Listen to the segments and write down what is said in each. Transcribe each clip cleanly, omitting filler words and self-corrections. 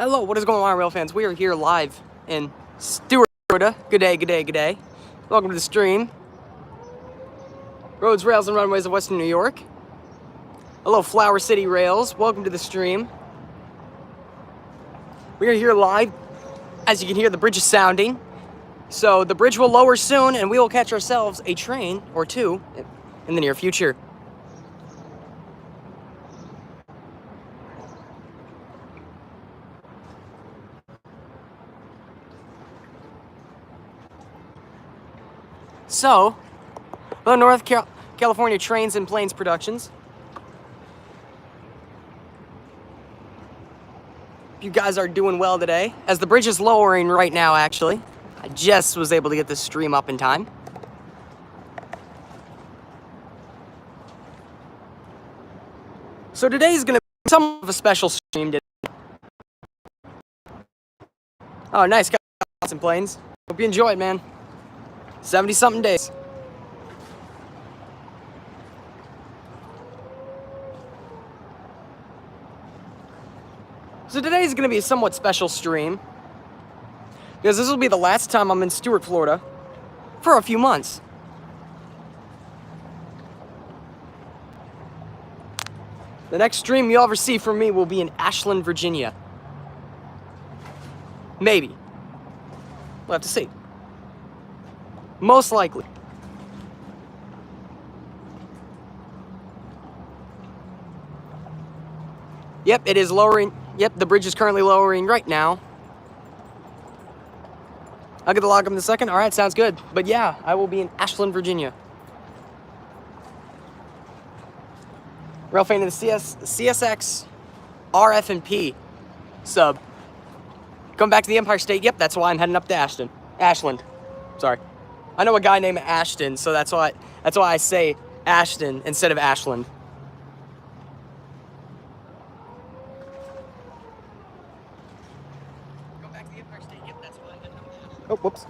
Hello, what is going on, rail fans? We are here live in Stuart, Florida. Good day, good day, good day. Welcome to the stream. Roads, rails, and runways of Western New York. Hello, Flower City Rails. Welcome to the stream. We are here live. As you can hear, the bridge is sounding. So the bridge will lower soon, and we will catch ourselves a train or two in the near future. So, the North California Trains and Planes Productions. You guys are doing well today, as the bridge is lowering right now, actually. I just was able to get this stream up in time. So today's gonna be somewhat of a special stream today. Oh, nice, got some planes. Hope you enjoy it, man. 70-something days. So today's gonna be a somewhat special stream, because this will be the last time I'm in Stuart, Florida, for a few months. The next stream you'll ever see from me will be in Ashland, Virginia. Maybe. We'll have to see. Most likely. Yep, it is lowering. Yep, the bridge is currently lowering right now. I'll get the log up in a second. All right, sounds good. But yeah, I will be in Ashland, Virginia. Railfanning the CSX RF&P sub. Come back to the Empire State. Yep, that's why I'm heading up to Ashland. Sorry. I know a guy named Ashton, so that's why I say Ashton instead of Ashland. Go back to the Empire State. Yep, that's why I'm heading up to Ashland. Oh, whoops.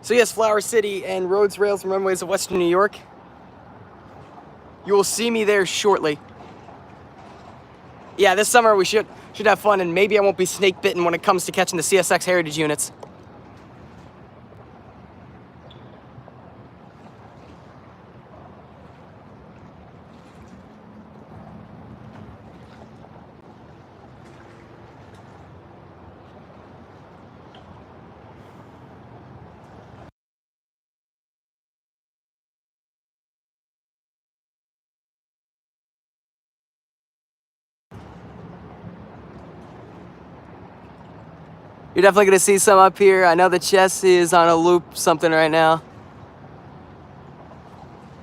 So yes, Flower City and roads, rails, and runways of Western New York. You will see me there shortly. Yeah, this summer we should have fun, and maybe I won't be snake bitten when it comes to catching the CSX Heritage units. You're definitely gonna see some up here. I know the chest is on a loop something right now.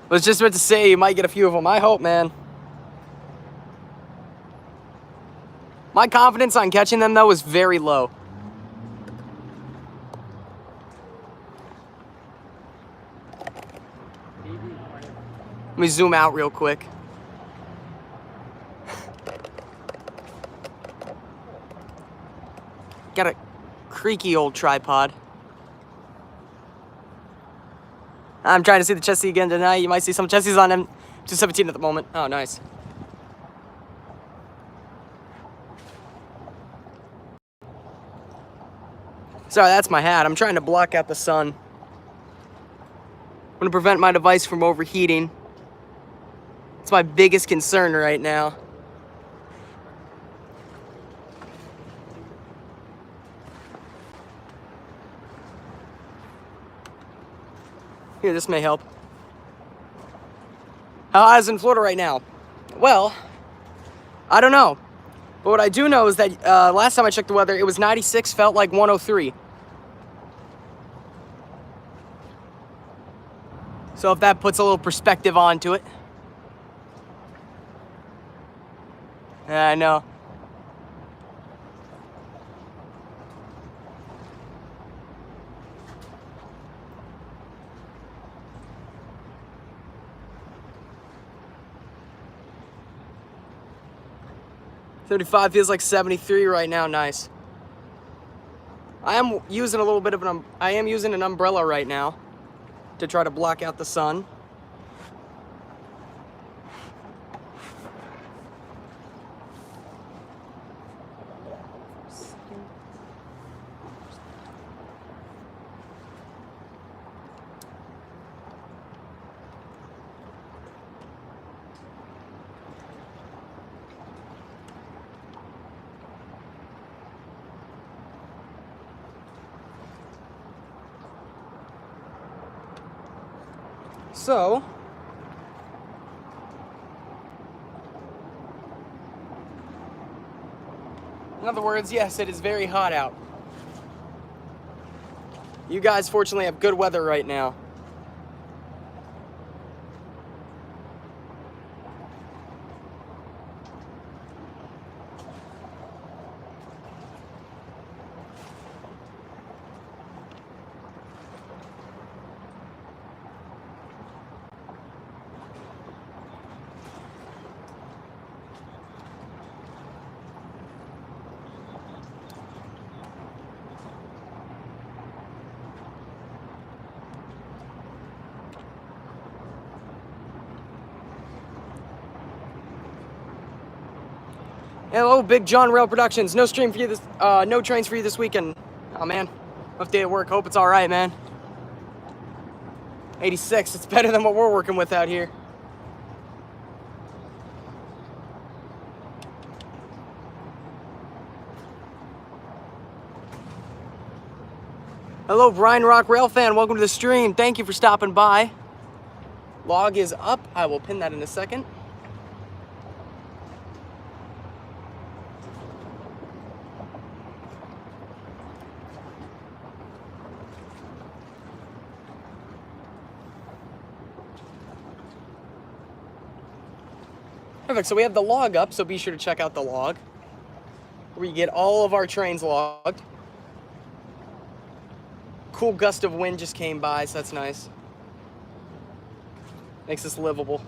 Was just about to say, you might get a few of them. I hope, man. My confidence on catching them, though, is very low. Let me zoom out real quick. Got a creaky old tripod. I'm trying to see the chessie again tonight. You might see some chessies on M217 at the moment. Oh, nice. Sorry, that's my hat. I'm trying to block out the sun. I'm gonna prevent my device from overheating. It's my biggest concern right now. Here, this may help. How hot is it in Florida right now? Well, I don't know. But what I do know is that last time I checked the weather, it was 96, felt like 103. So if that puts a little perspective onto it. Yeah, I know. $35 feels like 73 right now. Nice. I am using an umbrella right now to try to block out the sun. So, in other words, yes, it is very hot out. You guys fortunately have good weather right now. Hello, Big John Rail Productions. No stream for you this, no trains for you this weekend. Oh man, rough day at work. Hope it's all right, man. 86. It's better than what we're working with out here. Hello, Brian Rock Rail fan. Welcome to the stream. Thank you for stopping by. Log is up. I will pin that in a second. Perfect, so we have the log up, so be sure to check out the log, where you get all of our trains logged. Cool gust of wind just came by, so that's nice. Makes this livable.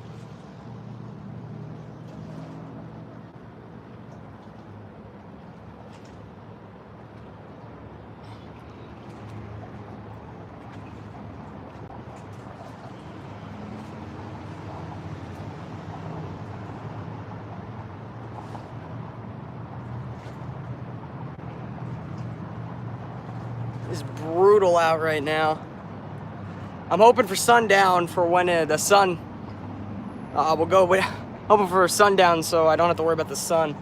It's brutal out right now. I'm hoping for sundown for when the sun will go. Hoping for sundown so I don't have to worry about the sun.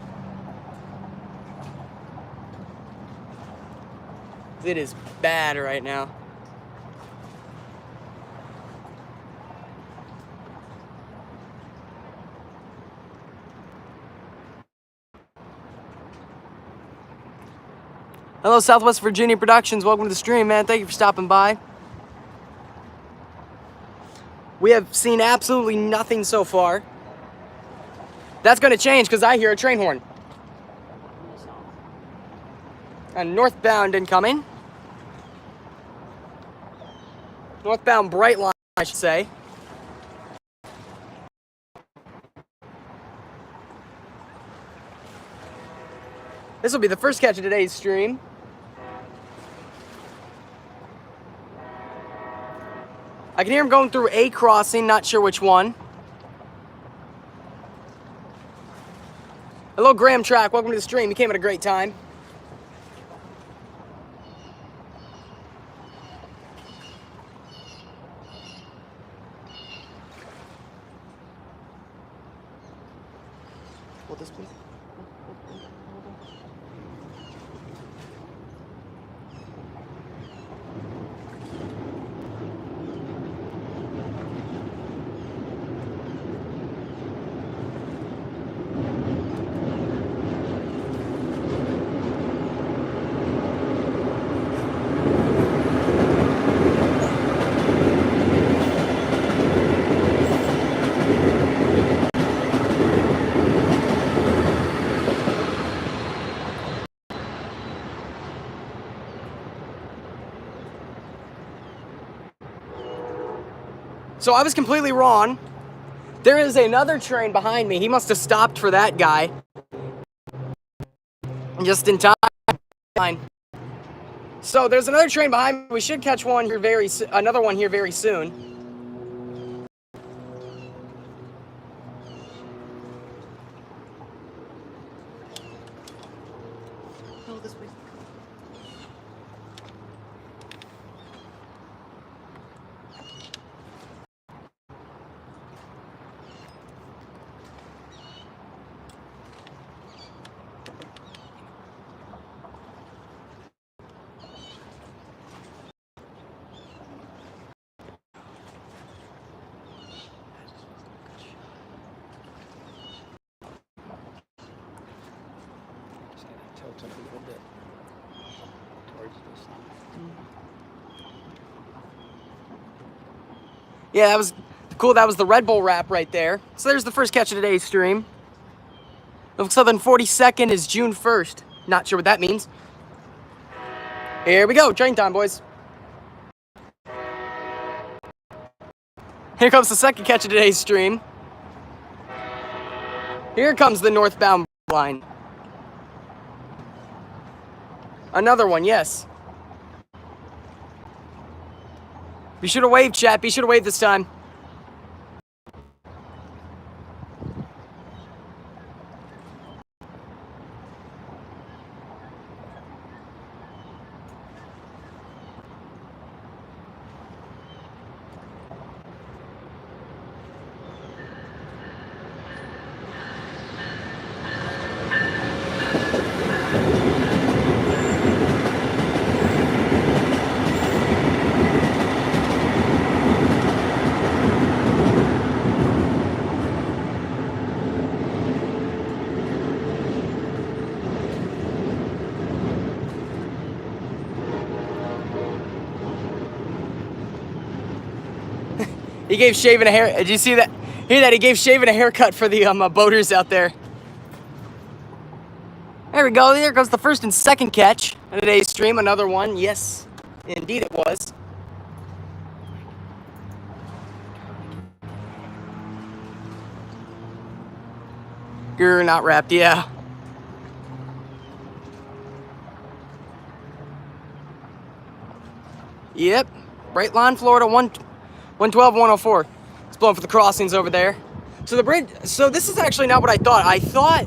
It is bad right now. Hello, Southwest Virginia Productions. Welcome to the stream, man. Thank you for stopping by. We have seen absolutely nothing so far. That's going to change because I hear a train horn. And northbound incoming. Northbound bright line, I should say. This will be the first catch of today's stream. I can hear him going through a crossing, not sure which one. Hello, Graham Track. Welcome to the stream. You came at a great time. Hold this, please. So I was completely wrong. There is another train behind me. He must have stopped for that guy. Just in time. So there's another train behind me. We should catch one here another one here very soon. backs up a little bit towards this side. Yeah, that was cool. That was the Red Bull wrap right there. So there's the first catch of today's stream. Of Southern 42nd is June 1st. Not sure what that means. Here we go. Train time, boys. Here comes the second catch of today's stream. Here comes the northbound line. Another one, yes. Be sure to wave, chat. Be sure to wave this time. He gave Shaven a hair. Did you see that? Hear that? He gave Shaven a haircut for the boaters out there. There we go. There goes the first and second catch of today's stream. Another one. Yes, indeed it was. You're not wrapped. Yeah. Yep. Bright Line, Florida, 112, 104. It's blowing for the crossings over there. So the bridge, so this is actually not what I thought. I thought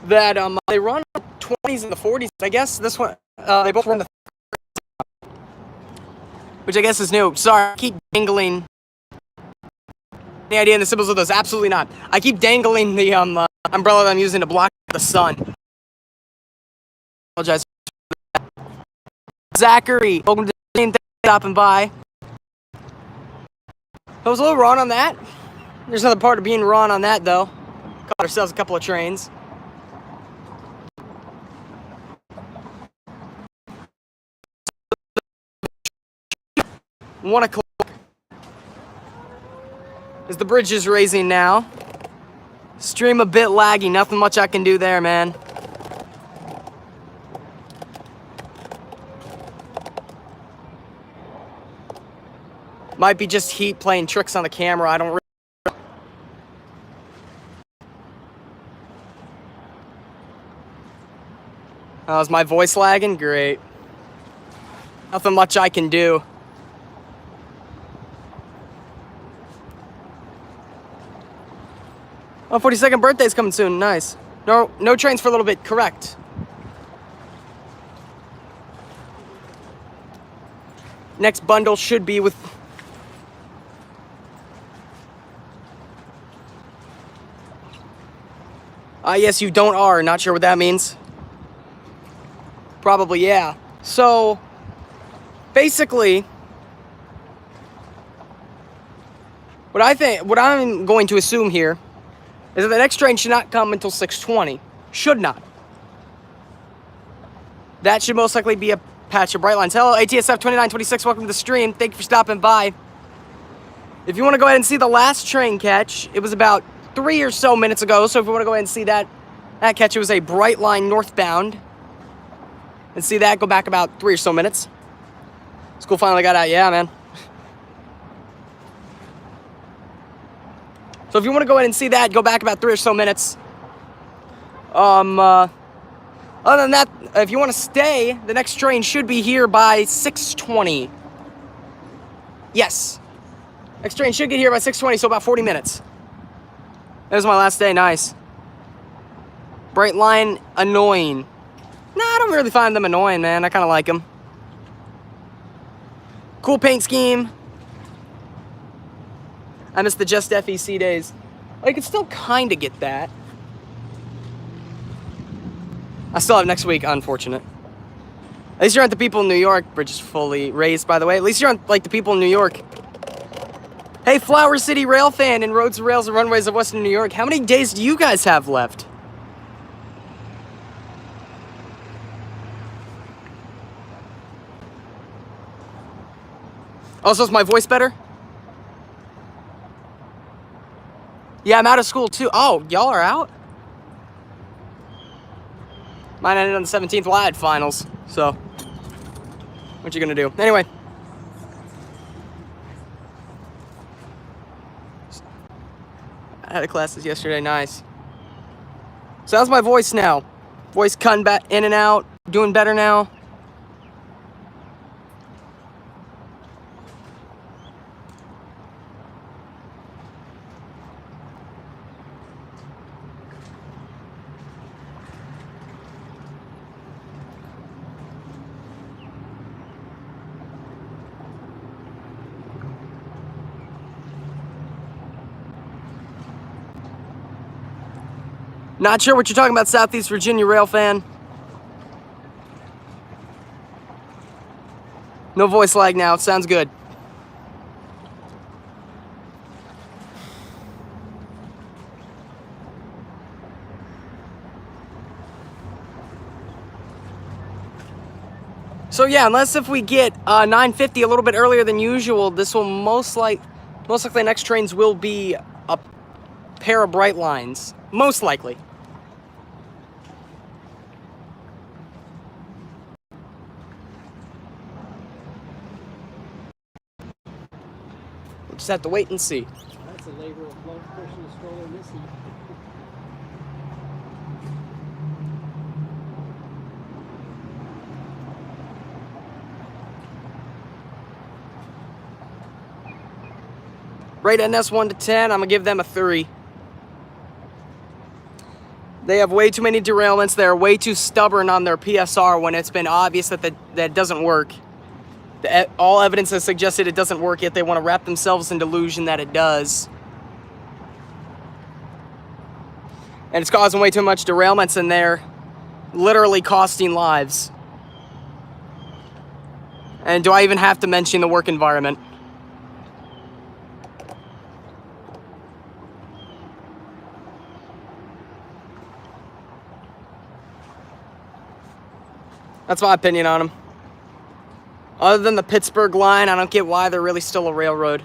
that they run 20s and the 40s. I guess this one, they both run the, which I guess is new. Sorry, I keep dangling. Any idea in the symbols of those? Absolutely not. I keep dangling the umbrella that I'm using to block the sun. Apologize for that. Zachary, welcome to the same thing, stopping by. I was a little wrong on that. There's another part of being wrong on that, though. Caught ourselves a couple of trains. One o'clock. As the bridge is raising now. Stream a bit laggy. Nothing much I can do there, man. Might be just heat playing tricks on the camera. I don't really know. Oh, is my voice lagging? Great. Nothing much I can do. Oh, 42nd birthday's coming soon. Nice. No trains for a little bit. Correct. Next bundle should be with... yes, you don't are. Not sure what that means. Probably, yeah. So, basically, what I'm going to assume here is that the next train should not come until 6:20. Should not. That should most likely be a patch of bright lines. Hello, ATSF 2926. Welcome to the stream. Thank you for stopping by. If you want to go ahead and see the last train catch, it was about 3 or so minutes ago. So if you want to go ahead and see that catch, it was a bright line northbound. And see that, go back about 3 or so minutes. School finally got out. Yeah, man. So if you want to go ahead and see that, go back about 3 or so minutes. Other than that, if you want to stay, the next train should be here by 6:20. Yes. Next train should get here by 6:20, so about 40 minutes. That was my last day. Nice. Bright line, annoying. Nah, I don't really find them annoying, man. I kind of like them. Cool paint scheme. I miss the just FEC days. I could still kind of get that. I still have next week, unfortunate. At least you aren't the people in New York. Bridge is fully raised, by the way. At least you aren't like the people in New York. Hey, Flower City Railfan and Roads, Rails, and Runways of Western New York. How many days do you guys have left? Also, is my voice better? Yeah, I'm out of school too. Oh, y'all are out? Mine ended on the 17th. Well, I had finals, so what you gonna do? Anyway. I had classes yesterday, nice. So how's my voice now? Voice cutting back in and out, doing better now? Not sure what you're talking about, Southeast Virginia rail fan. No voice lag now, sounds good. So yeah, unless if we get 9:50 a little bit earlier than usual, this will most likely the next trains will be a pair of bright lines. Most likely. We'll just have to wait and see. That's a labor of love pushing the stroller missing. Rate NS 1 to 10, I'm gonna give them a 3. They have way too many derailments. They're way too stubborn on their PSR when it's been obvious that that doesn't work. All evidence has suggested it doesn't work, yet they want to wrap themselves in delusion that it does. And it's causing way too much derailments in there, literally costing lives. And do I even have to mention the work environment? That's my opinion on them. Other than the Pittsburgh line, I don't get why they're really still a railroad.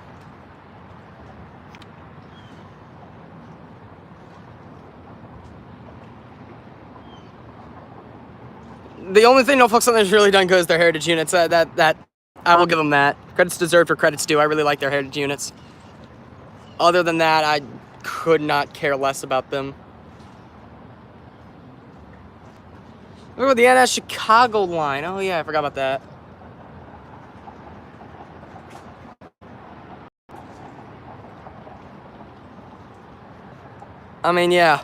The only thing Norfolk Southern's really done good is their heritage units. That I will give them that. Credit's deserved for credit's due. I really like their heritage units. Other than that, I could not care less about them. Look at the NS Chicago line. Oh yeah, I forgot about that. I mean, yeah.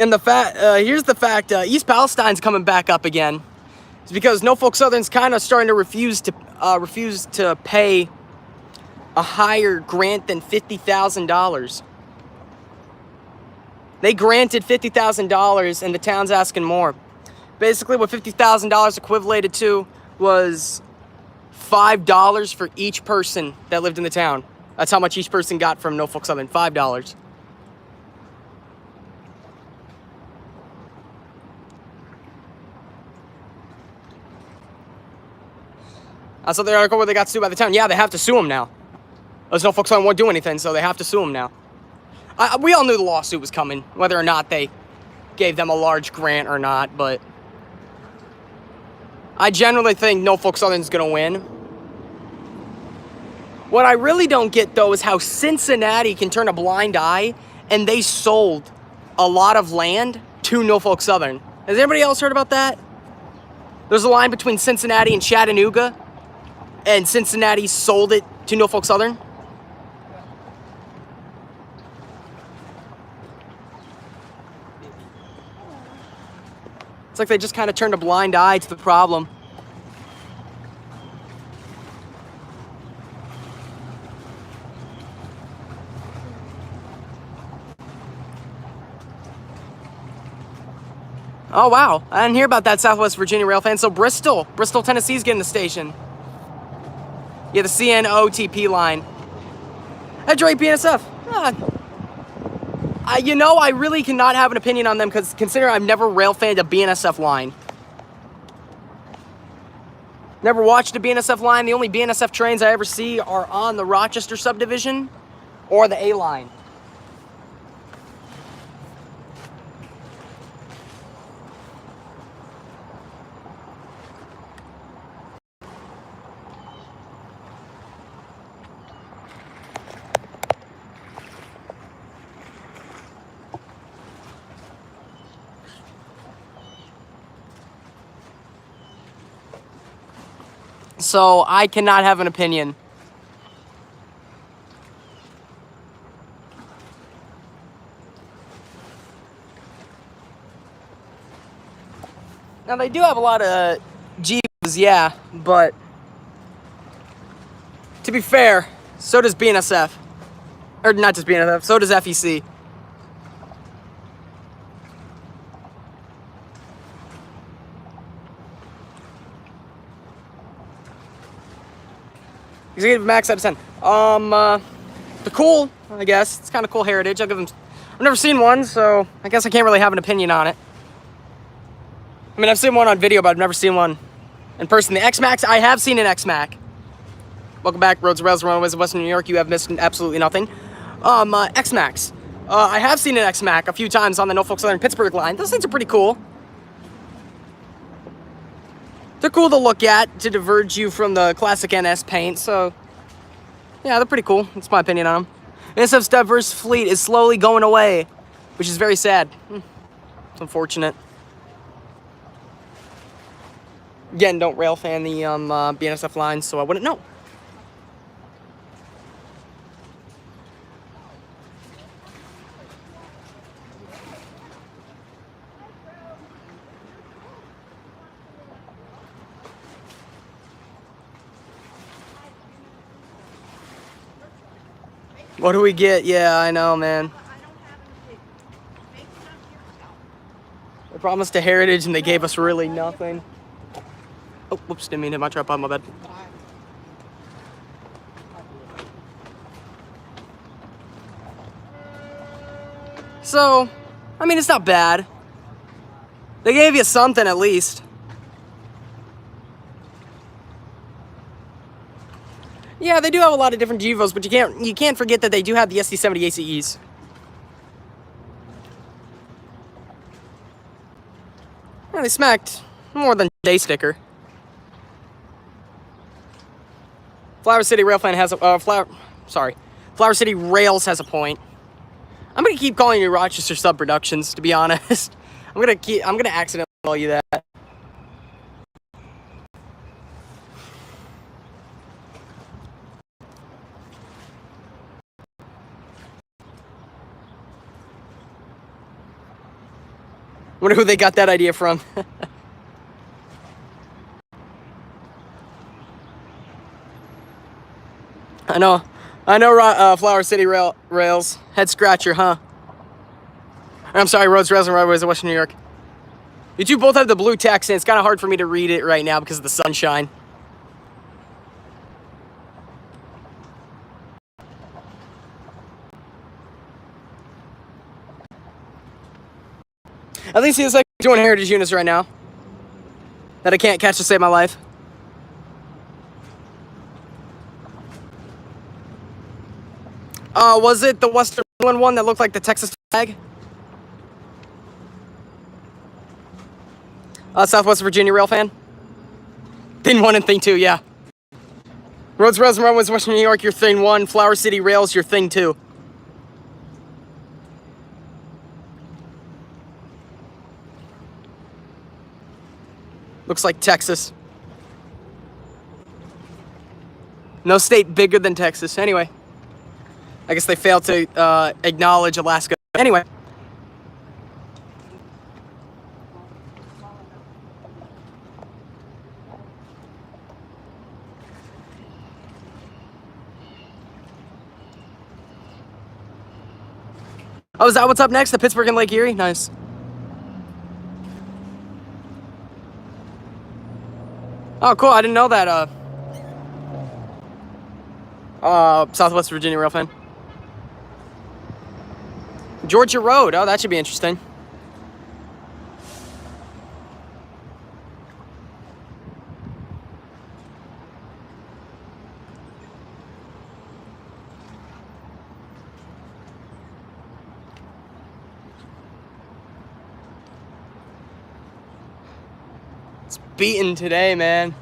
And here's the fact, East Palestine's coming back up again. It's because Norfolk Southern's kind of starting to refuse to pay a higher grant than $50,000. They granted $50,000 and the town's asking more. Basically what $50,000 equated to was $5 for each person that lived in the town. That's how much each person got from Norfolk Southern, $5. I saw the article where they got sued by the town. Yeah, they have to sue them now. There's Norfolk Southern won't do anything, so they have to sue them now. We all knew the lawsuit was coming, whether or not they gave them a large grant or not, but I generally think Norfolk Southern's going to win. What I really don't get, though, is how Cincinnati can turn a blind eye, and they sold a lot of land to Norfolk Southern. Has anybody else heard about that? There's a line between Cincinnati and Chattanooga, and Cincinnati sold it to Norfolk Southern. It's like they just kind of turned a blind eye to the problem. Oh, wow. I didn't hear about that Southwest Virginia rail fan. So Bristol, Tennessee's getting the station. Yeah, the CNOTP line. Detroit BNSF. You know, I really cannot have an opinion on them because consider I've never rail fanned a BNSF line. Never watched a BNSF line. The only BNSF trains I ever see are on the Rochester subdivision or the A line. So I cannot have an opinion. Now they do have a lot of G's, yeah, but to be fair, so does BNSF. Or not just BNSF, so does FEC. Executive max out of 10. The cool, I guess. It's kind of cool heritage. I'll give them. I've never seen one, so I guess I can't really have an opinion on it. I mean, I've seen one on video, but I've never seen one in person. The X-Max, I have seen an X-Mac. Welcome back, Roads, Rails, Runaways of Western New York. You have missed absolutely nothing. X-Max. I have seen an X-Mac a few times on the Norfolk Southern Pittsburgh line. Those things are pretty cool. They're cool to look at to diverge you from the classic NS paint, so yeah, they're pretty cool. That's my opinion on them. NSF's diverse fleet is slowly going away, which is very sad. It's unfortunate. Again, don't rail fan the BNSF lines, so I wouldn't know. What do we get? Yeah, I know, man. They promised a heritage and they gave us really nothing. Oh, whoops, didn't mean to hit my tripod, my bad. So, I mean, it's not bad. They gave you something at least. Yeah, they do have a lot of different GEVOs, but you can't forget that they do have the SD70 ACEs. Yeah, they smacked more than day sticker. Flower City Railfan has a Flower City Rails has a point. I'm gonna keep calling you Rochester Sub Productions, to be honest. I'm gonna accidentally call you that. Wonder who they got that idea from. I know, Flower City Rails. Head scratcher, huh? Or, I'm sorry, Roads, Rails, and Railways of Western New York. You two both have the blue text, and it's kind of hard for me to read it right now because of the sunshine. At least he's like doing heritage units right now that I can't catch to save my life. Was it the Western one that looked like the Texas flag? Southwest Virginia Railfan. Thing 1 and Thing 2, yeah. Roads, Rails, and Runaways, Western New York, your Thing 1. Flower City Rails, your Thing 2. Looks like Texas. No state bigger than Texas. Anyway. I guess they failed to acknowledge Alaska. Anyway. Oh, is that what's up next? The Pittsburgh and Lake Erie? Nice. Oh, cool. I didn't know that. Southwest Virginia Railfan. Georgia Road. Oh, that should be interesting. beaten today, man.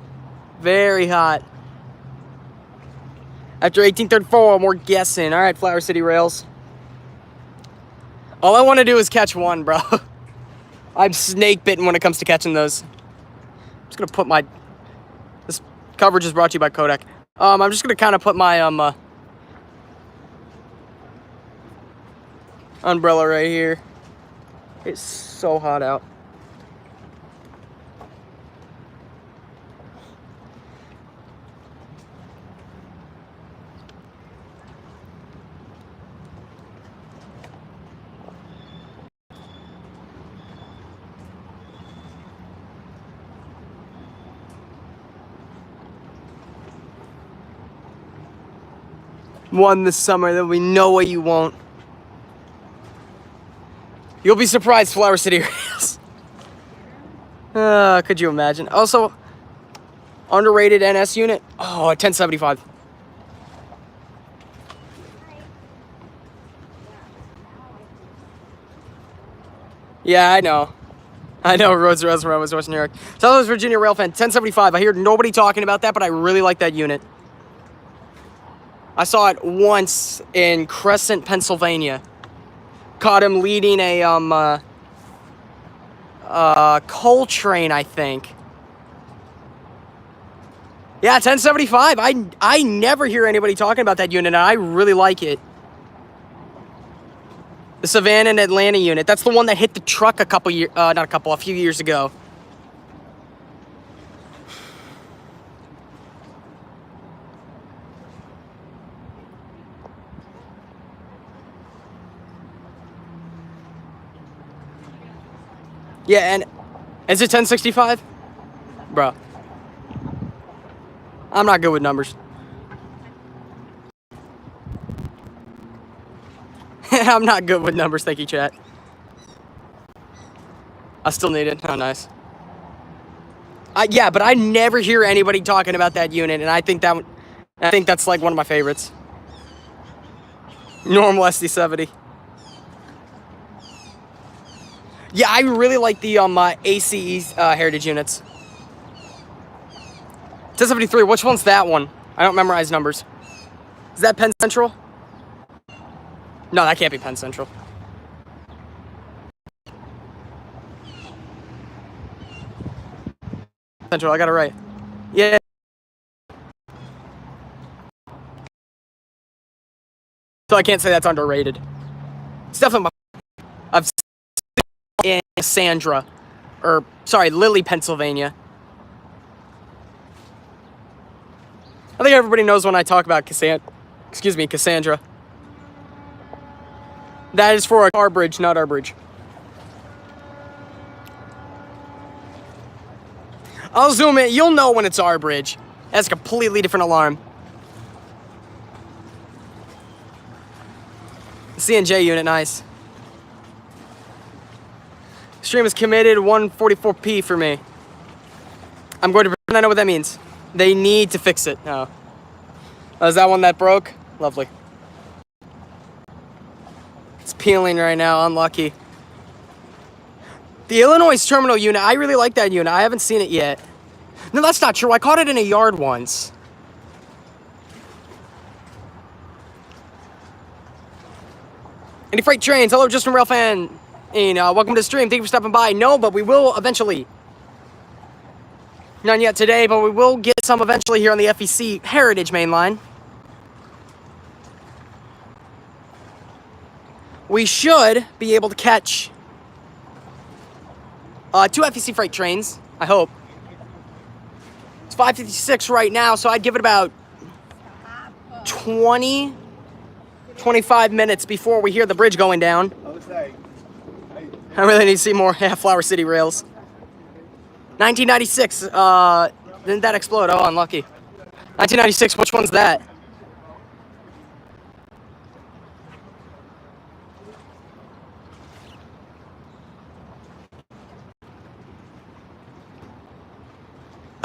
Very hot. After 1834, more guessing. All right, Flower City Rails. All I want to do is catch one, bro. I'm snake bitten when it comes to catching those. I'm just gonna put my... This coverage is brought to you by Kodak. I'm just gonna kind of put my umbrella right here. It's so hot out. One this summer, there'll be no way you won't. You'll be surprised, Flower City Rails. Could you imagine? Also, underrated NS unit. Oh, a 1075. Yeah, I know. I know, Rhodes Reservoir was West New York. Southwest Virginia Railfan, 1075. I hear nobody talking about that, but I really like that unit. I saw it once in Crescent, Pennsylvania. Caught him leading a coal train, I think. Yeah, 1075. I never hear anybody talking about that unit, and I really like it. The Savannah and Atlanta unit. That's the one that hit the truck a few years ago. Yeah, and is it 1065? Bro. I'm not good with numbers. I'm not good with numbers, thank you, chat. I still need it. Oh, nice. Yeah, but I never hear anybody talking about that unit, and I think that's like one of my favorites. Normal SD70. Yeah, I really like the ACE Heritage units. 1073, which one's that one? I don't memorize numbers. Is that Penn Central? No, that can't be Penn Central. Central, I got it right. Yeah. So I can't say that's underrated. It's definitely I've seen it in Cassandra, or sorry, Lilly, Pennsylvania. I think everybody knows when I talk about Cassandra. That is for our bridge, not our bridge. I'll zoom in. You'll know when it's our bridge. That's a completely different alarm. C&J unit, nice. Stream is committed, 144p for me. I'm going to pretend I know what that means. They need to fix it. Oh. Is that one that broke? Lovely. It's peeling right now, unlucky. The Illinois terminal unit, I really like that unit. I haven't seen it yet. No, that's not true. I caught it in a yard once. Any freight trains? Hello, just from Railfan. Welcome to the stream. Thank you for stopping by. No, but we will eventually. None yet today, but we will get some eventually here on the FEC Heritage Main Line. We should be able to catch 2 FEC freight trains, I hope. It's 5:56 right now, so I'd give it about 20, 25 minutes before we hear the bridge going down. I really need to see more Flower City Rails. 1996, didn't that explode? Oh, unlucky. 1996, which one's that?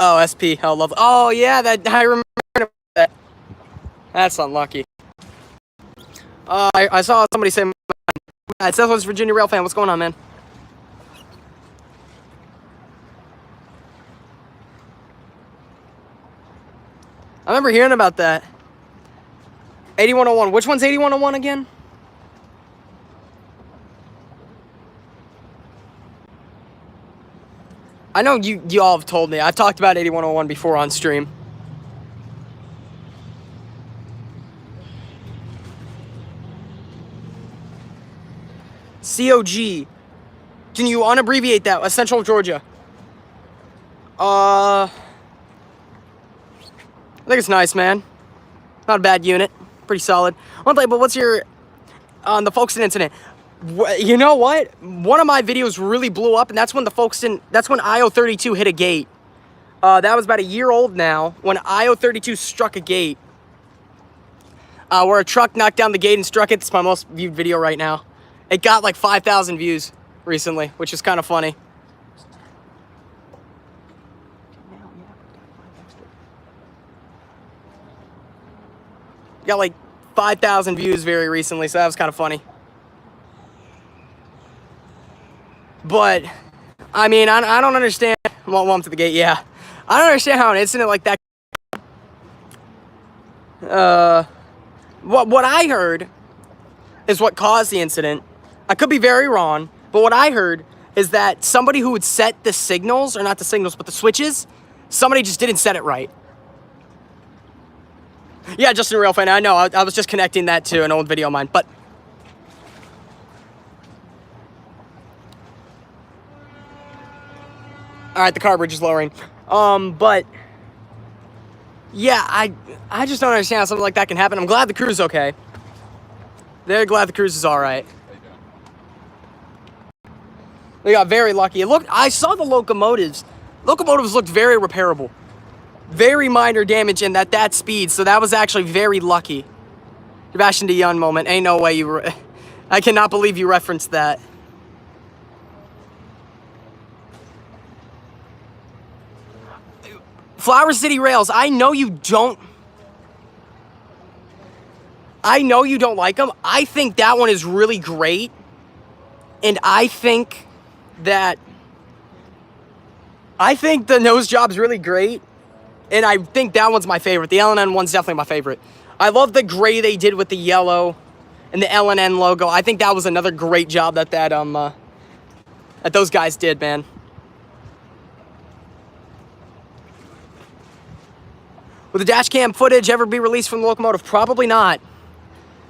Oh, SP. Oh, love. Oh, yeah, that I remember that. That's unlucky. I saw somebody say, it's Southwest Virginia Railfan. What's going on, man? I remember hearing about that. 8101. Which one's 8101 again? I know you all have told me. I've talked about 8101 before on stream. COG. Can you unabbreviate that? Central Georgia. I think it's nice, man. Not a bad unit. Pretty solid. But what's your... on the Folkestone incident. You know what? One of my videos really blew up, and that's when the Folkestone... that's when IO32 hit a gate. That was about a year old now, when IO32 struck a gate. Where a truck knocked down the gate and struck it. It's my most viewed video right now. It got like 5,000 views recently, which is kind of funny. Got like 5,000 views very recently, so that was kind of funny. But, I mean, I don't understand... Welcome to the gate, yeah. I don't understand how an incident like that... What I heard is what caused the incident. I could be very wrong, but what I heard is that somebody who would set the signals, or not the signals, but the switches, somebody just didn't set it right. Yeah, Justin Railfanning, I know. I was just connecting that to an old video of mine, but... Alright, the car bridge is lowering. But... yeah, I just don't understand how something like that can happen. I'm glad the crew's okay. They're glad the cruise is all right. They got very lucky. I saw the locomotives. Locomotives looked very repairable. Very minor damage and at that speed, so that was actually very lucky. Sebastian DeYoung moment. Ain't no way you... I cannot believe you referenced that. Flower City Rails, I know you don't like them. I think that one is really great. And I think the nose job's really great. And I think that one's my favorite. The LNN one's definitely my favorite. I love the gray they did with the yellow and the LNN logo. I think that was another great job that those guys did, man. Will the dash cam footage ever be released from the locomotive? Probably not.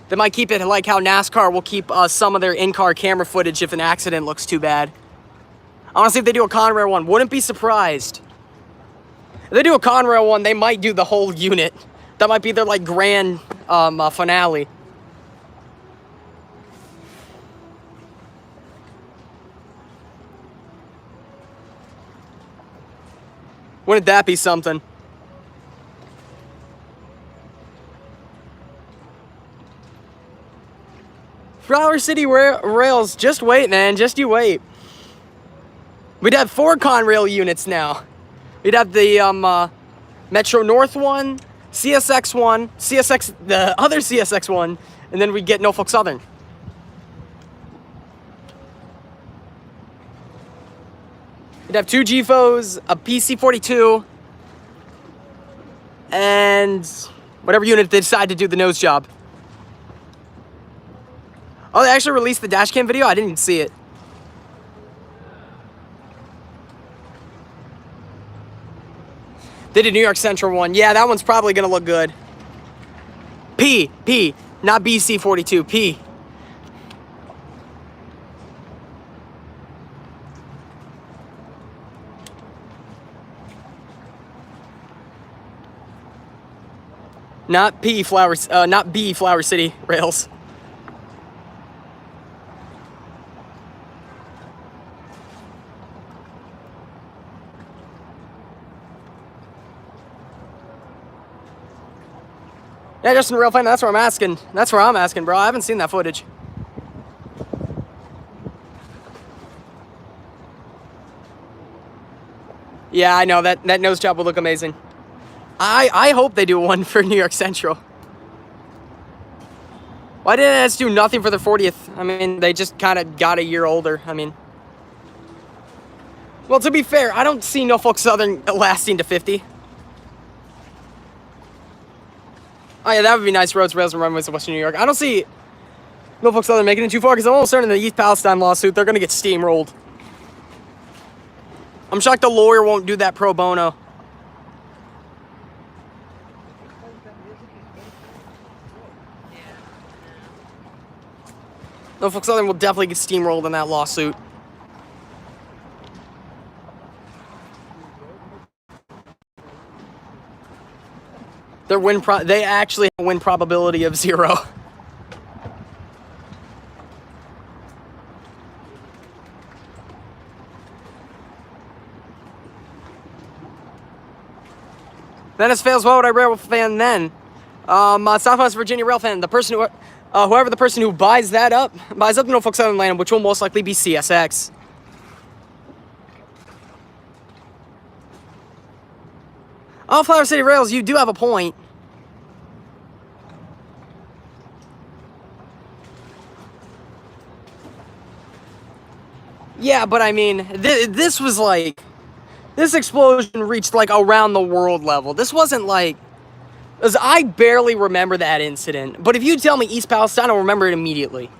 They might keep it like how NASCAR will keep some of their in-car camera footage if an accident looks too bad. I want to see if they do a Conrail one. Wouldn't be surprised. If they do a Conrail one, they might do the whole unit. That might be their like grand finale. Wouldn't that be something? Flower City Rails, just wait, man. Just you wait. We'd have 4 Conrail units now. We'd have the Metro North one, CSX one, the other CSX one, and then we'd get Norfolk Southern. We'd have 2 GFOs, a PC-42, and whatever unit they decide to do the nose job. Oh, they actually released the dashcam video? I didn't even see it. They did New York Central one. Yeah, that one's probably going to look good. P, not BC-42, P. Not B, Flower City Rails. Yeah, Justin Railfanning, that's where I'm asking. That's where I'm asking, bro. I haven't seen that footage. Yeah, I know. That nose job will look amazing. I hope they do one for New York Central. Why didn't they just do nothing for their 40th? I mean, they just kind of got a year older. I mean... Well, to be fair, I don't see Norfolk Southern lasting to 50. Oh yeah, that would be nice. Roads, rails, and runways of Western New York. I don't see Norfolk Southern making it too far because I'm almost certain the East Palestine lawsuit, they're going to get steamrolled. I'm shocked the lawyer won't do that pro bono. Norfolk Southern will definitely get steamrolled in that lawsuit. They actually have a win probability of 0. Then it fails. What would I Railfan then? Southwest Virginia Railfan. The person who, whoever the person who buys up the Norfolk Southern land, which will most likely be CSX. Oh, Flower City Rails, you do have a point. Yeah, but I mean, this was like, this explosion reached like around the world level. This wasn't like, because I barely remember that incident. But if you tell me East Palestine, I'll remember it immediately.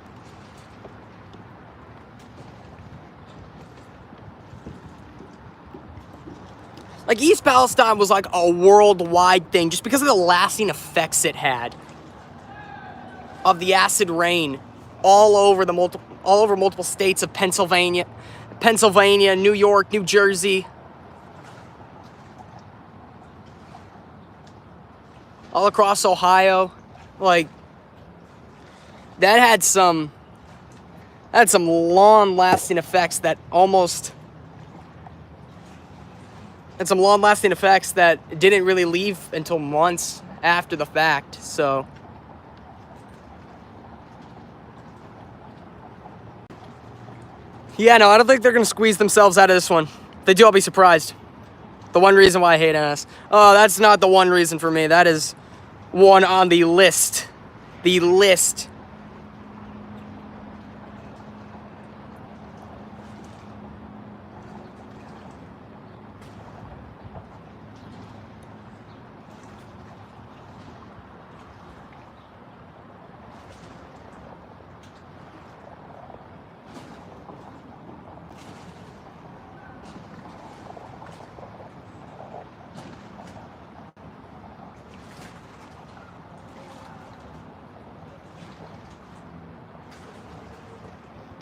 Like, East Palestine was like a worldwide thing just because of the lasting effects it had of the acid rain all over multiple states of Pennsylvania, New York, New Jersey, all across Ohio. Like, that had some long-lasting effects that didn't really leave until months after the fact. So yeah, no, I don't think they're gonna squeeze themselves out of this one. If they do, I'll be surprised. The one reason why I hate NS. Oh, that's not the one reason for me. That is one on the list. The list.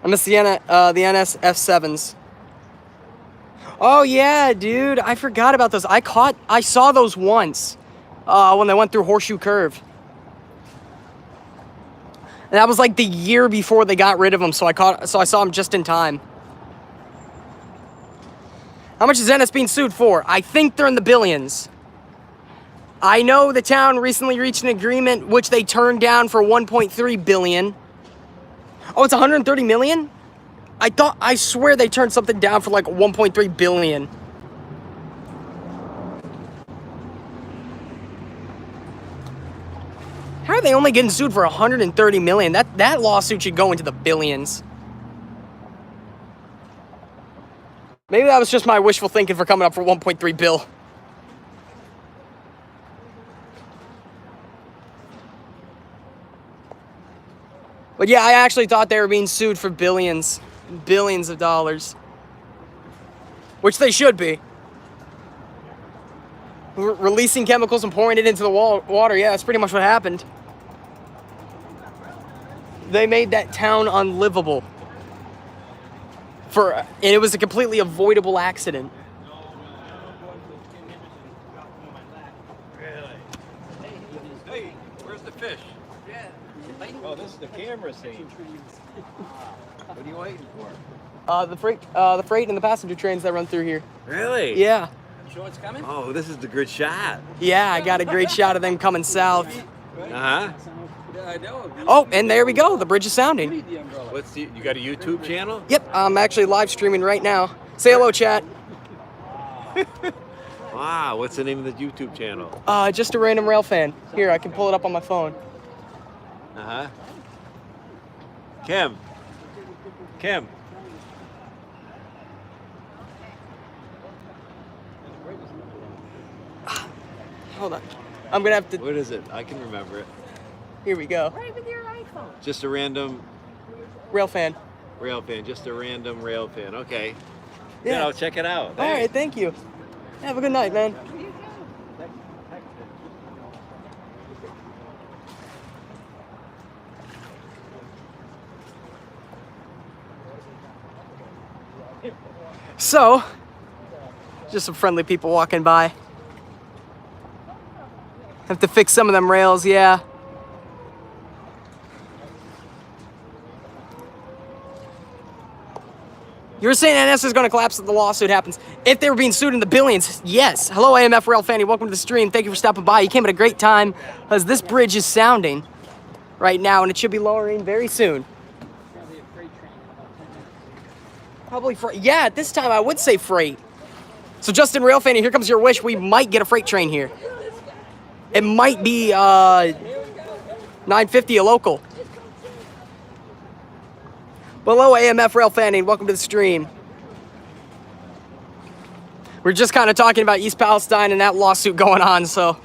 I miss the NSF7s. Oh yeah, dude, I forgot about those. I saw those once when they went through Horseshoe Curve. And that was like the year before they got rid of them, so I saw them just in time. How much is NS being sued for? I think they're in the billions. I know the town recently reached an agreement which they turned down for 1.3 billion. Oh, it's 130 million? I swear they turned something down for like 1.3 billion. How are they only getting sued for 130 million? That lawsuit should go into the billions. Maybe that was just my wishful thinking for coming up for 1.3 bill. But yeah, I actually thought they were being sued for billions of dollars. Which they should be. Releasing chemicals and pouring it into the water, yeah, that's pretty much what happened. They made that town unlivable. And it was a completely avoidable accident. Hey, where's the fish? Oh, this is the camera scene. What are you waiting for? The freight and the passenger trains that run through here. Really? Yeah. You sure it's coming? Oh, this is the good shot. Yeah, I got a great shot of them coming south. Uh-huh. Yeah, I know. Oh, and there we go. The bridge is sounding. You got a YouTube channel? Yep, I'm actually live streaming right now. Say hello, chat. Wow, what's the name of the YouTube channel? Just a random rail fan. Here, I can pull it up on my phone. Uh-huh. Kim. Hold on. I'm gonna have to. What is it? I can remember it. Here we go. Right with your iPhone. Just a random Railfan. rail fan. Just a random rail fan. Okay. Yeah. Yeah, I'll check it out. All right, thank you. Have a good night, man. You too. So, just some friendly people walking by. Have to fix some of them rails, yeah. You were saying NS is going to collapse if the lawsuit happens. If they were being sued in the billions, yes. Hello, AMF Railfanning. Welcome to the stream. Thank you for stopping by. You came at a great time because this bridge is sounding right now, and it should be lowering very soon. Probably a freight train in about 10 minutes. Probably freight. Yeah, at this time I would say freight. So Justin Railfanning, here comes your wish. We might get a freight train here. It might be 950 a local. Below AMF Railfanning, welcome to the stream. We're just kind of talking about East Palestine and that lawsuit going on, so. If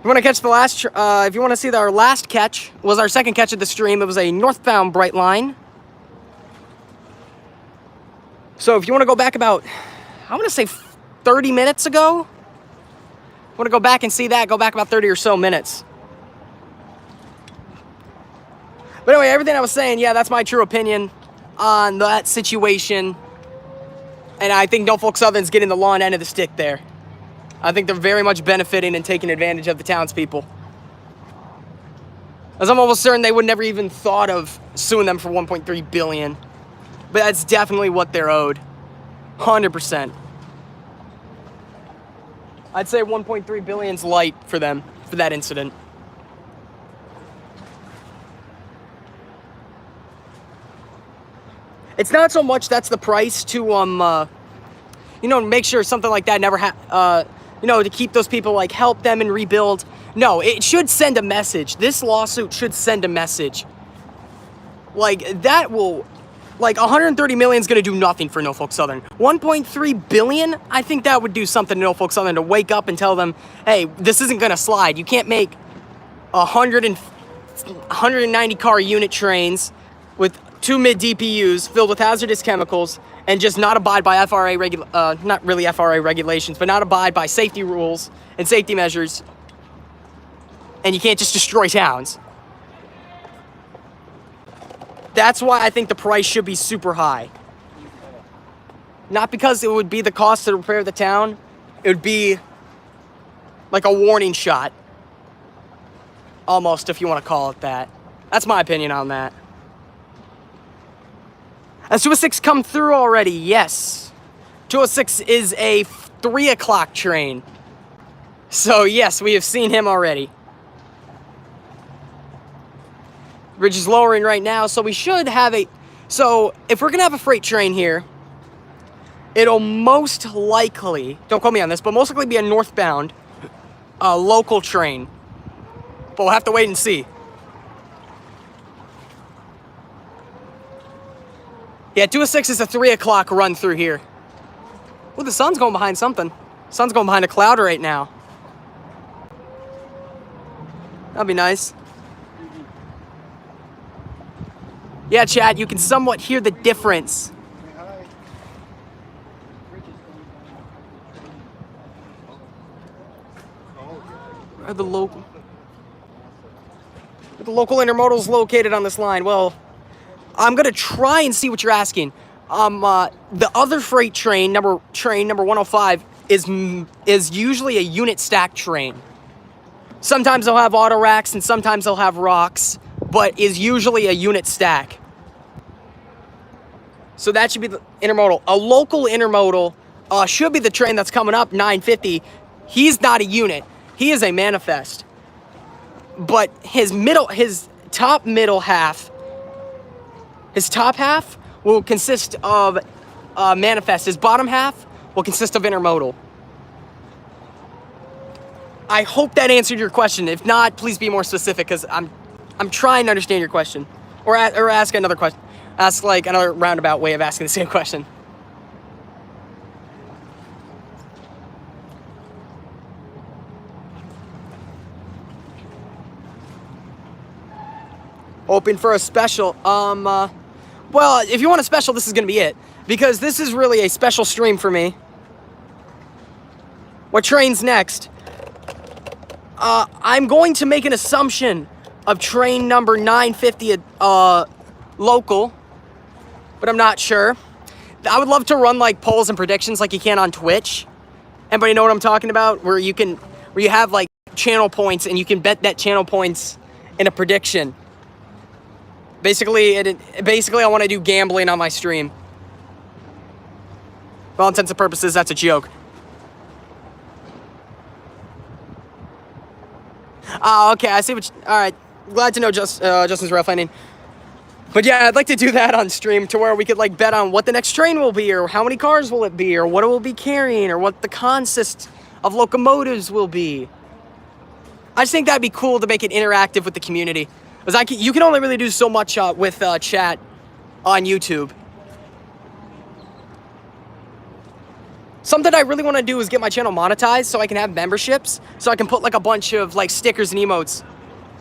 you want to catch the last, if you want to see our last catch, was our second catch of the stream. It was a northbound bright line. So if you want to go back about, I want to say 30 minutes ago. Want to go back and see that, go back about 30 or so minutes. But anyway, everything I was saying, yeah, that's my true opinion on that situation. And I think Norfolk Southern's getting the long end of the stick there. I think they're very much benefiting and taking advantage of the townspeople. As I'm almost certain they would never even thought of suing them for $1.3 billion. But that's definitely what they're owed. 100%. I'd say 1.3 billion's light for them, for that incident. It's not so much that's the price to, make sure something like that never to keep those people, like, help them and rebuild. No, it should send a message. This lawsuit should send a message. Like, that will, like, 130 million is going to do nothing for Norfolk Southern. 1.3 billion, I think that would do something to Norfolk Southern to wake up and tell them, hey, this isn't going to slide. You can't make 190 car unit trains with 2 mid DPUs filled with hazardous chemicals and just not abide by not really FRA regulations, but not abide by safety rules and safety measures. And you can't just destroy towns. That's why I think the price should be super high. Not because it would be the cost to repair the town. It would be like a warning shot. Almost, if you want to call it that. That's my opinion on that. Has 206 come through already? Yes. 206 is a 3 o'clock train. So yes, we have seen him already. Bridge is lowering right now, so we should have so if we're gonna have a freight train here, it'll most likely, don't quote me on this, but most likely be a northbound local train. But we'll have to wait and see. Yeah, 206 is a 3 o'clock run through here. Well, the sun's going behind something. Sun's going behind a cloud right now. That'd be nice. Yeah, chat, you can somewhat hear the difference. Where are the local intermodals located on this line? Well, I'm gonna try and see what you're asking. The other freight train number 105 is usually a unit stack train. Sometimes they'll have auto racks and sometimes they'll have rocks, but is usually a unit stack. So that should be the intermodal. A local intermodal should be the train that's coming up, 950. He's not a unit. He is a manifest. But his top half will consist of manifest. His bottom half will consist of intermodal. I hope that answered your question. If not, please be more specific, because I'm trying to understand your question. Or ask another question. Ask like another roundabout way of asking the same question. Hoping for a special. Well, if you want a special, this is gonna be it. Because this is really a special stream for me. What train's next? I'm going to make an assumption of train number 950 local, but I'm not sure. I would love to run like polls and predictions like you can on Twitch. Anybody know what I'm talking about? Where you have like channel points and you can bet that channel points in a prediction. Basically, I want to do gambling on my stream. For all intents and purposes, that's a joke. Oh, okay, I see what all right. Glad to know Justin's Railfanning. But yeah, I'd like to do that on stream to where we could like bet on what the next train will be, or how many cars will it be, or what it will be carrying, or what the consist of locomotives will be. I just think that'd be cool to make it interactive with the community. Because you can only really do so much with chat on YouTube. Something I really want to do is get my channel monetized so I can have memberships, so I can put like a bunch of like stickers and emotes.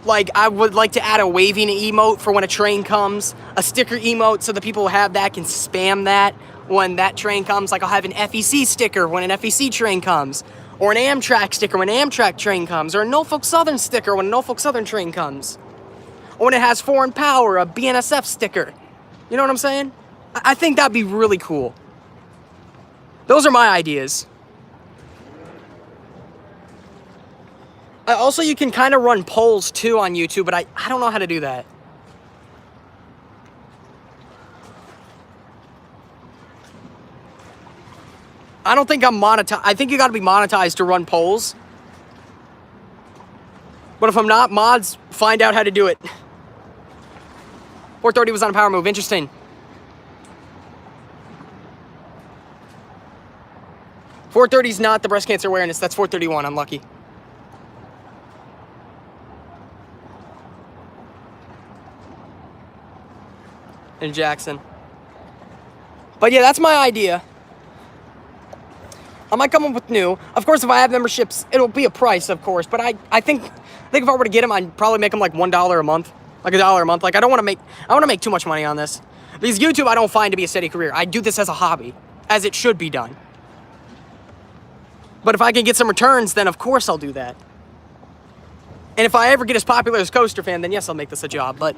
Like I would like to add a waving emote for when a train comes, a sticker emote so the people who have that can spam that when that train comes. Like I'll have an FEC sticker when an FEC train comes, or an Amtrak sticker when an Amtrak train comes, or a Norfolk Southern sticker when a Norfolk Southern train comes. Or when it has foreign power, a BNSF sticker. You know what I'm saying? I think that'd be really cool. Those are my ideas. Also, you can kind of run polls too on YouTube, but I don't know how to do that. I don't think I'm monetized. I think you gotta be monetized to run polls. But if I'm not, mods, find out how to do it. 430 was on a power move. Interesting. 430 is not the breast cancer awareness. That's 431. I'm lucky. In Jackson. But yeah, that's my idea. I might come up with new. Of course, if I have memberships, it'll be a price, of course. But I think if I were to get them, I'd probably make them like $1 a month. Like $1 a month. Like I want to make too much money on this. Because YouTube I don't find to be a steady career. I do this as a hobby. As it should be done. But if I can get some returns, then of course I'll do that. And if I ever get as popular as Coaster Fan, then yes, I'll make this a job. But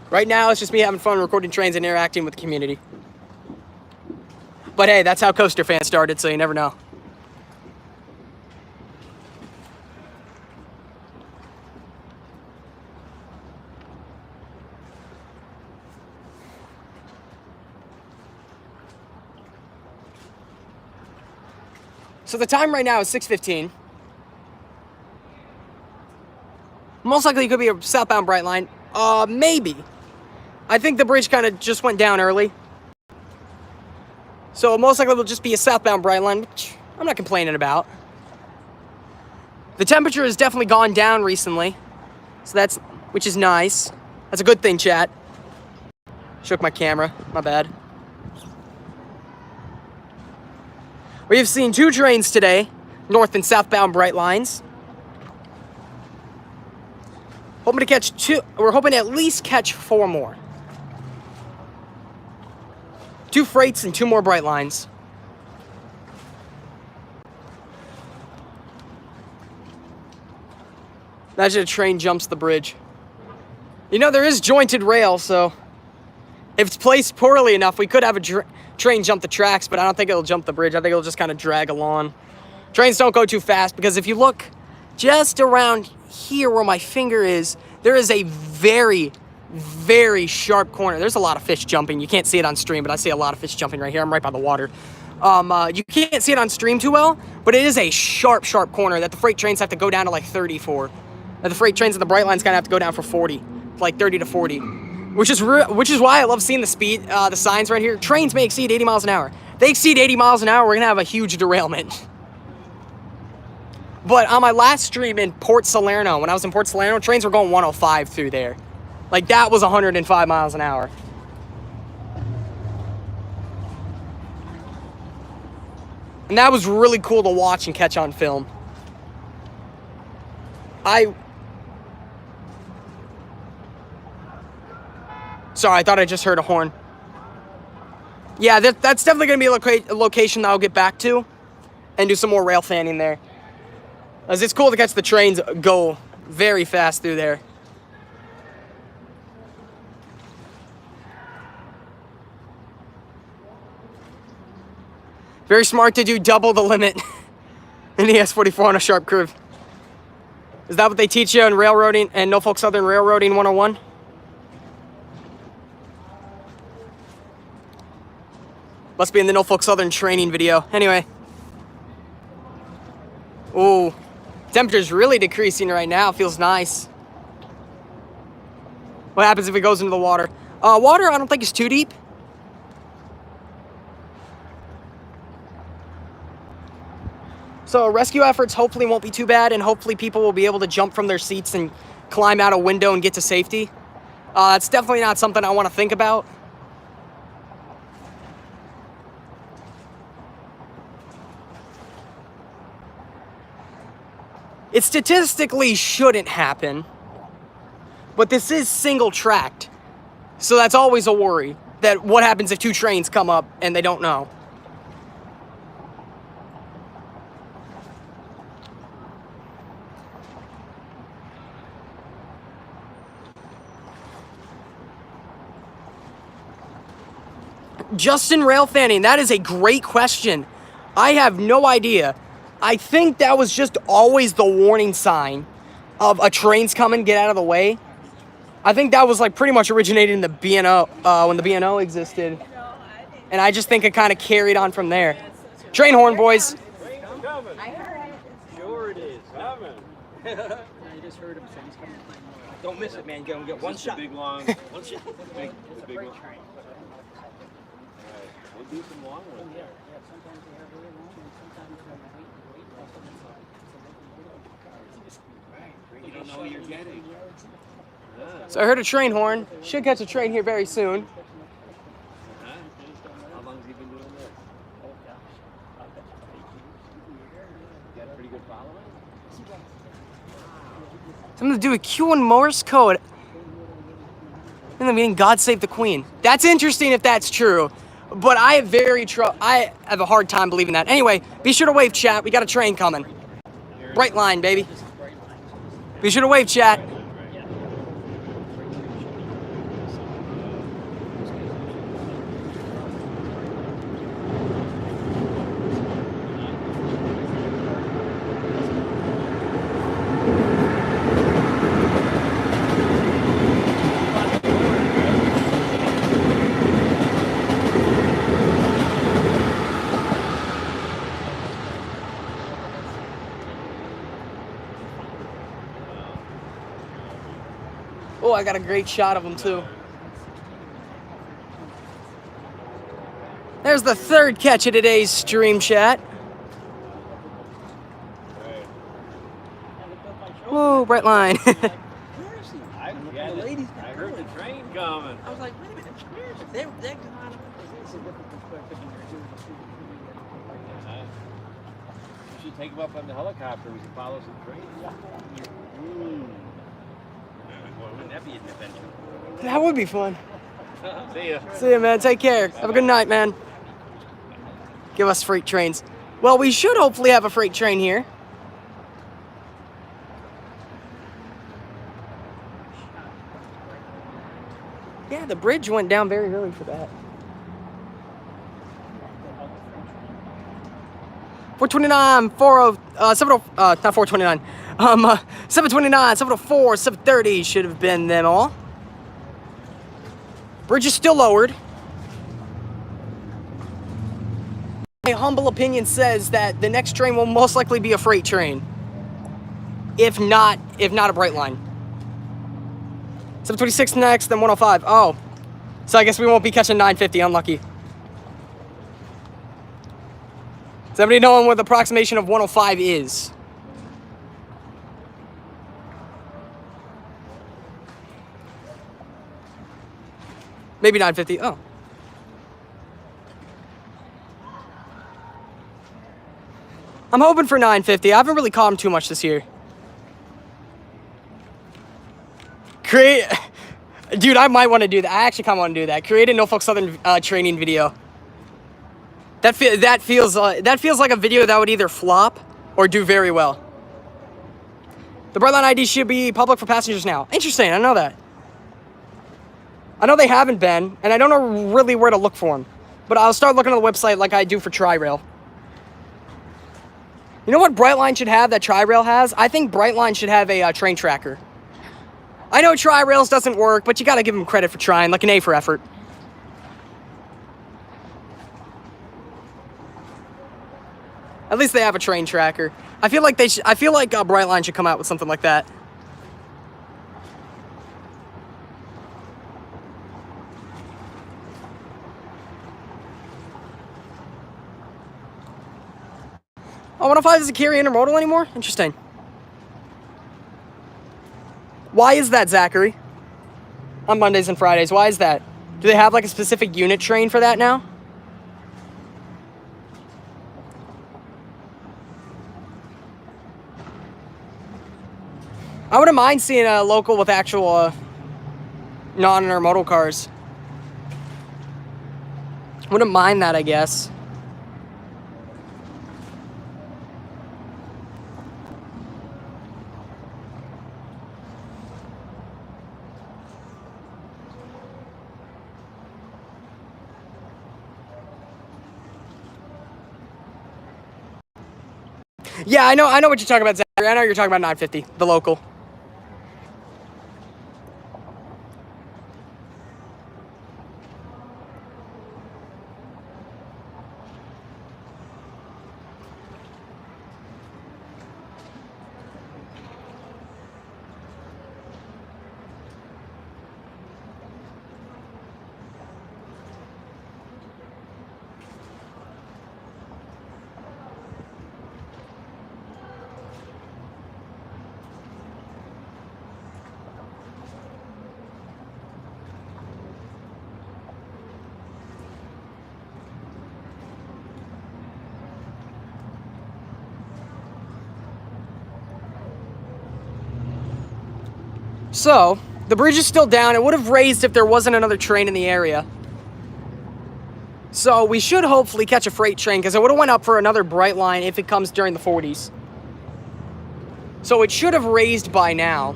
right now, it's just me having fun recording trains and interacting with the community. But hey, that's how Coaster Fan started, so you never know. So the time right now is 6:15. Most likely it could be a southbound Brightline. Maybe. I think the bridge kind of just went down early. So most likely it will just be a southbound Brightline, which I'm not complaining about. The temperature has definitely gone down recently. So which is nice. That's a good thing, chat. Shook my camera, my bad. We have seen 2 trains today, north and southbound Brightlines. Hoping to catch 2, we're hoping to at least catch 4 more. 2 freights and 2 more Brightlines. Imagine a train jumps the bridge. You know, there is jointed rail, so if it's placed poorly enough, we could have a train jump the tracks, but I don't think it'll jump the bridge. I think it'll just kind of drag along. Trains don't go too fast, because if you look just around here where my finger is, there is a very, very sharp corner. There's a lot of fish jumping. You can't see it on stream, but I see a lot of fish jumping right here. I'm right by the water. You can't see it on stream too well, but it is a sharp, sharp corner that the freight trains have to go down to like 30 for. And the freight trains and the Brightlines kind of have to go down for 40, like 30 to 40. Which is why I love seeing the speed, the signs right here. Trains may exceed 80 miles an hour. If they exceed 80 miles an hour, we're gonna have a huge derailment. But on my last stream in Port Salerno, when I was in Port Salerno, trains were going 105 through there. Like that was 105 miles an hour. And that was really cool to watch and catch on film. Sorry, I thought I just heard a horn. Yeah, that's definitely going to be a location that I'll get back to and do some more rail fanning there. As it's cool to catch the trains go very fast through there. Very smart to do double the limit in the S44 on a sharp curve. Is that what they teach you in railroading and Norfolk Southern Railroading 101? Must be in the Norfolk Southern training video. Anyway. Ooh. Temperature's really decreasing right now. Feels nice. What happens if it goes into the water? Water, I don't think is too deep. So rescue efforts hopefully won't be too bad, and hopefully people will be able to jump from their seats and climb out a window and get to safety. It's definitely not something I want to think about. It statistically shouldn't happen, but this is single tracked. So that's always a worry, that what happens if two trains come up and they don't know. Justin Railfanning, that is a great question. I have no idea. I think that was just always the warning sign of a train's coming, get out of the way. I think that was like pretty much originated in the B&O, when the B&O existed. And I just think it kind of carried on from there. Train horn, boys. Train coming. Sure it is. Coming. I just heard him say he's coming. Don't miss it, man. You're going to get one shot. Big long. It's a big freight one. train. We'll do some long ones. Yeah, sometimes they have really long and sometimes they wait. You don't know what you're getting. So I heard a train horn. Should catch a train here very soon. How long has he been doing this? Got a pretty good following? Something to do with Q and Morse code. And the meaning God Save the Queen. That's interesting if that's true. But I have a hard time believing that. Anyway, be sure to wave, chat. We got a train coming. Bright line, baby. Be sure to wave, chat. Oh, I got a great shot of him too. There's the third catch of today's stream, chat. Whoa, bright line. I heard the train coming. I was like, wait a minute, where is it? They're gone. It's a different perspective when you're doing the shooting. We should take him up on the helicopter. We can follow some trains. Wouldn't that be an adventure? That would be fun. See ya. See ya, man. Take care. Have a good night, man. Give us freight trains. Well, we should hopefully have a freight train here. Yeah, the bridge went down very early for that. 429, 40, 70, not 429. 729, 704, 730 should have been them all. Bridge is still lowered. My humble opinion says that the next train will most likely be a freight train. If not a bright line. 726 next, then 105. Oh. So I guess we won't be catching 950, unlucky. Does anybody know what the approximation of 105 is? Maybe 950. Oh. I'm hoping for 950. I haven't really caught him too much this year. Dude, I might want to do that. I actually kind of want to do that. Create a Norfolk Southern training video. That feels like a video that would either flop or do very well. The Brightline ID should be public for passengers now. Interesting, I know that. I know they haven't been, and I don't know really where to look for them. But I'll start looking at the website like I do for Tri-Rail. You know what Brightline should have that Tri-Rail has? I think Brightline should have a train tracker. I know Tri-Rails doesn't work, but you gotta give them credit for trying, like an A for effort. At least they have a train tracker. I feel like Brightline should come out with something like that. Oh, 105 doesn't carry intermodal anymore? Interesting. Why is that, Zachary? On Mondays and Fridays, why is that? Do they have like a specific unit train for that now? I wouldn't mind seeing a local with actual non-intermodal cars. Wouldn't mind that, I guess. Yeah, I know what you're talking about, Zachary. I know you're talking about 950, the local. So, the bridge is still down. It would have raised if there wasn't another train in the area. So, we should hopefully catch a freight train, because it would have went up for another Brightline if it comes during the 40s. So, it should have raised by now.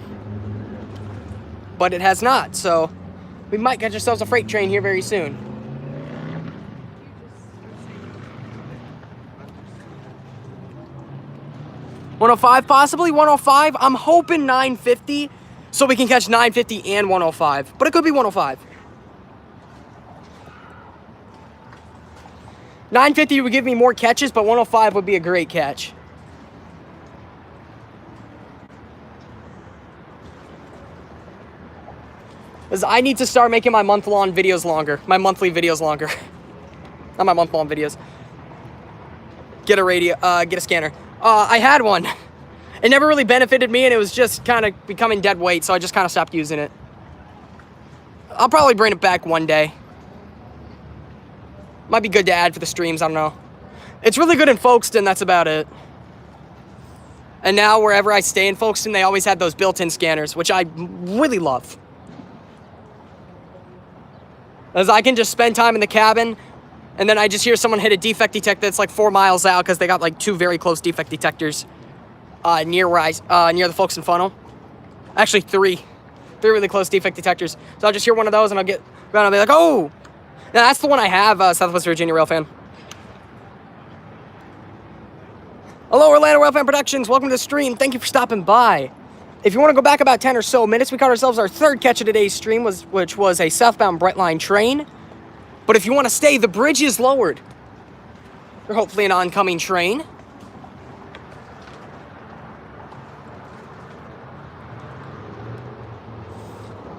But it has not, so we might catch ourselves a freight train here very soon. $105 possibly? $105? I'm hoping $950. So we can catch 950 and 105. But it could be 105. 950 would give me more catches, but 105 would be a great catch. Because I need to start making my month-long videos longer. My monthly videos longer. Not my month-long videos. Get a scanner. I had one. It never really benefited me, and it was just kind of becoming dead weight, so I just kind of stopped using it. I'll probably bring it back one day. Might be good to add for the streams, I don't know. It's really good in Folkestone, that's about it. And now, wherever I stay in Folkestone, they always have those built-in scanners, which I really love. As I can just spend time in the cabin, and then I just hear someone hit a defect detector that's like 4 miles out, because they got like 2 very close defect detectors. Near the Folkestone funnel. Actually, 3 really close defect detectors. So I'll just hear one of those and I'll get around and I'll be like, oh! Now that's the one I have, Southwest Virginia Railfan. Hello, Orlando Railfan Productions. Welcome to the stream. Thank you for stopping by. If you want to go back about 10 or so minutes, we caught ourselves our third catch of today's stream, which was a southbound Brightline train. But if you want to stay, the bridge is lowered. Or hopefully an oncoming train.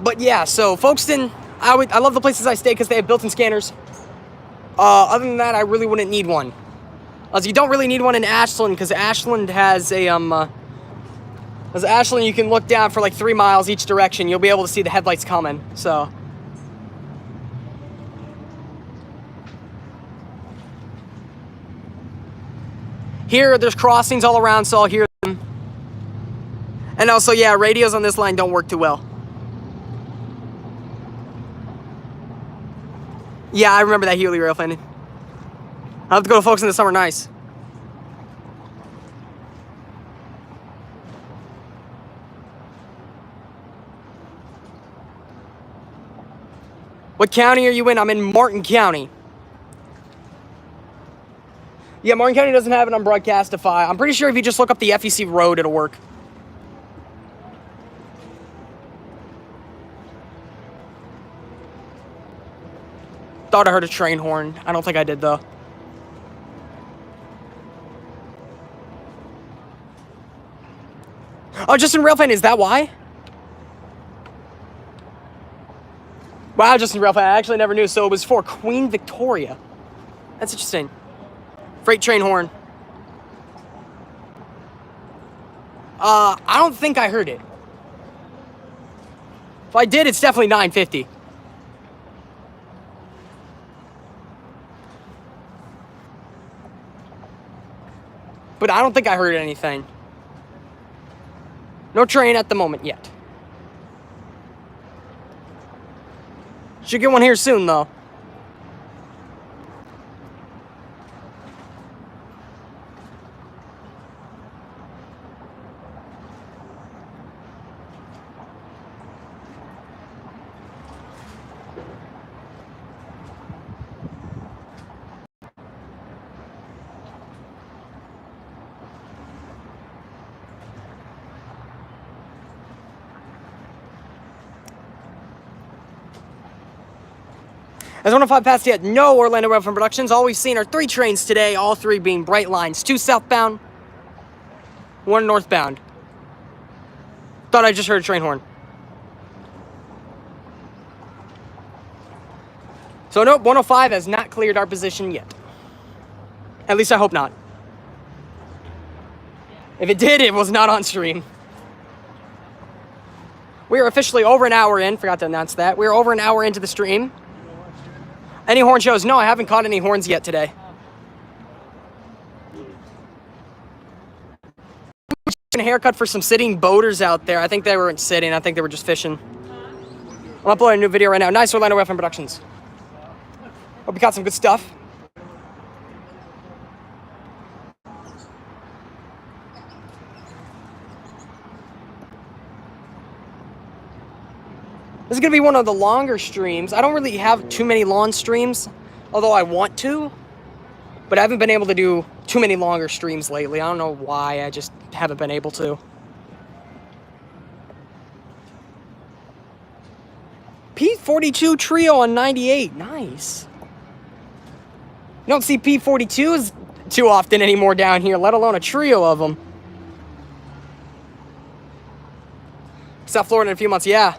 But yeah, so Folkestone, I love the places I stay because they have built-in scanners. Other than that, I really wouldn't need one. As you don't really need one in Ashland because Ashland has a as Ashland you can look down for like 3 miles each direction. You'll be able to see the headlights coming. So here there's crossings all around, so I'll hear them. And also, yeah, radios on this line don't work too well. Yeah, I remember that Hewley Railfanning. I'll have to go to Folks in the Summer. Nice. What county are you in? I'm in Martin County. Yeah, Martin County doesn't have it on Broadcastify. I'm pretty sure if you just look up the FEC road, it'll work. Thought I heard a train horn. I don't think I did, though. Oh, Justin Railfanning, is that why? Wow, Justin Railfanning, I actually never knew. So it was for Queen Victoria. That's interesting. Freight train horn. I don't think I heard it. If I did, it's definitely 950. But I don't think I heard anything. No train at the moment yet. Should get one here soon, though. As 105 passed yet, no Orlando Railfan Productions. All we've seen are 3 trains today, all 3 being bright lines. 2 southbound, 1 northbound. Thought I just heard a train horn. So nope, 105 has not cleared our position yet. At least I hope not. If it did, it was not on stream. We are officially over an hour in. Forgot to announce that. We are over an hour into the stream. Any horn shows? No, I haven't caught any horns yet today. A haircut for some sitting boaters out there. I think they weren't sitting. I think they were just fishing. I'm uploading a new video right now. Nice Orlando Railfan Productions. Hope you caught some good stuff. This is going to be one of the longer streams. I don't really have too many long streams, although I want to. But I haven't been able to do too many longer streams lately. I don't know why, I just haven't been able to. P42 trio on 98, nice. You don't see P42s too often anymore down here, let alone a trio of them. South Florida in a few months, yeah.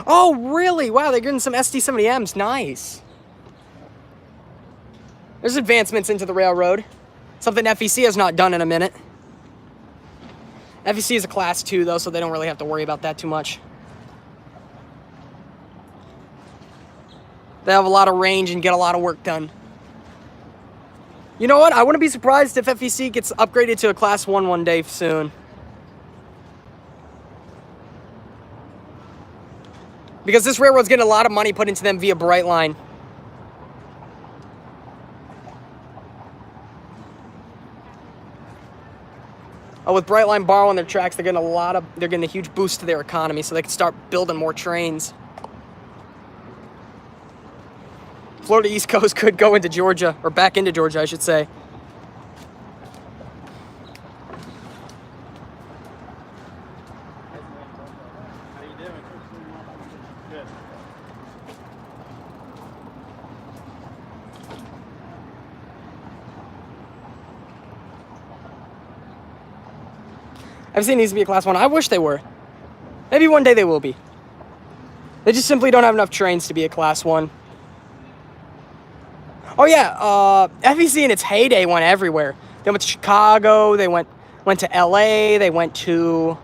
Oh, really? Wow, they're getting some SD70Ms. Nice. There's advancements into the railroad. Something FEC has not done in a minute. FEC is a class 2, though, so they don't really have to worry about that too much. They have a lot of range and get a lot of work done. You know what? I wouldn't be surprised if FEC gets upgraded to a class 1 one day soon. Because this railroad's getting a lot of money put into them via Brightline. Oh, with Brightline borrowing their tracks, they're getting a huge boost to their economy, so they can start building more trains. Florida East Coast could go into Georgia, or back into Georgia, I should say. FEC needs to be a class 1. I wish they were. Maybe one day they will be. They just simply don't have enough trains to be a class 1. Oh yeah, FEC in its heyday went everywhere. They went to Chicago, they went to LA, they went to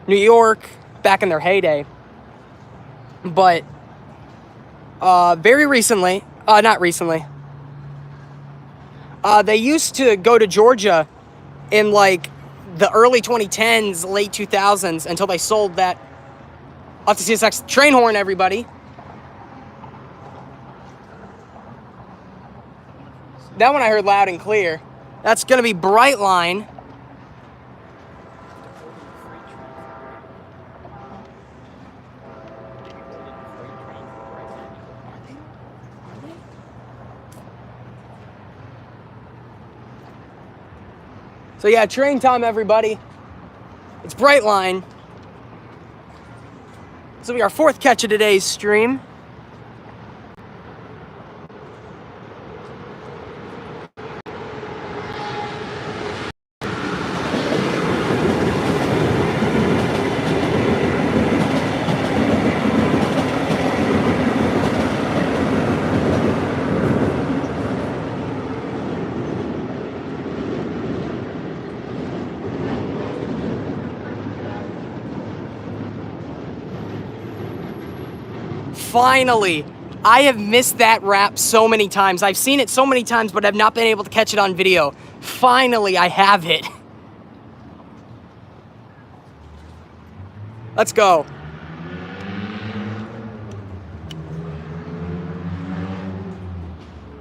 New York back in their heyday. But very recently, not recently, they used to go to Georgia in like the early 2010s, late 2000s, until they sold that Off the CSX train horn, everybody. That one I heard loud and clear. That's going to be Brightline. So yeah, train time, everybody. It's Brightline. This will be our 4th catch of today's stream. Finally, I have missed that wrap so many times. I've seen it so many times, but I've not been able to catch it on video. Finally, I have it. Let's go.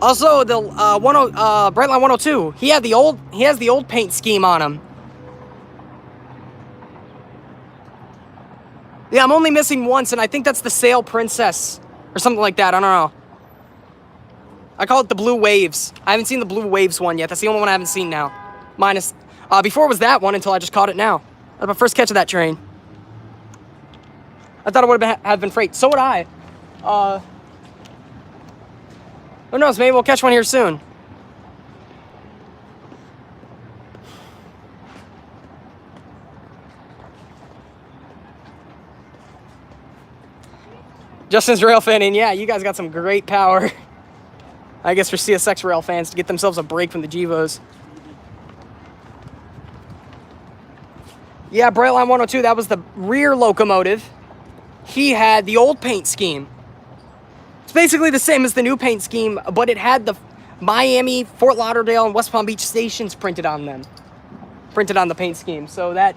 Also, the Brightline 102. He has the old paint scheme on him. Yeah, I'm only missing once, and I think that's the Sail Princess or something like that. I don't know. I call it the Blue Waves. I haven't seen the Blue Waves one yet. That's the only one I haven't seen now. Minus, before it was that one until I just caught it now. That's my first catch of that train. I thought it would have been freight. So would I. Who knows? Maybe we'll catch one here soon. Justin's Railfanning, yeah, you guys got some great power. I guess for CSX rail fans to get themselves a break from the Gevos. Yeah, Brightline 102, that was the rear locomotive. He had the old paint scheme. It's basically the same as the new paint scheme, but it had the Miami, Fort Lauderdale, and West Palm Beach stations printed on them. Printed on the paint scheme. So that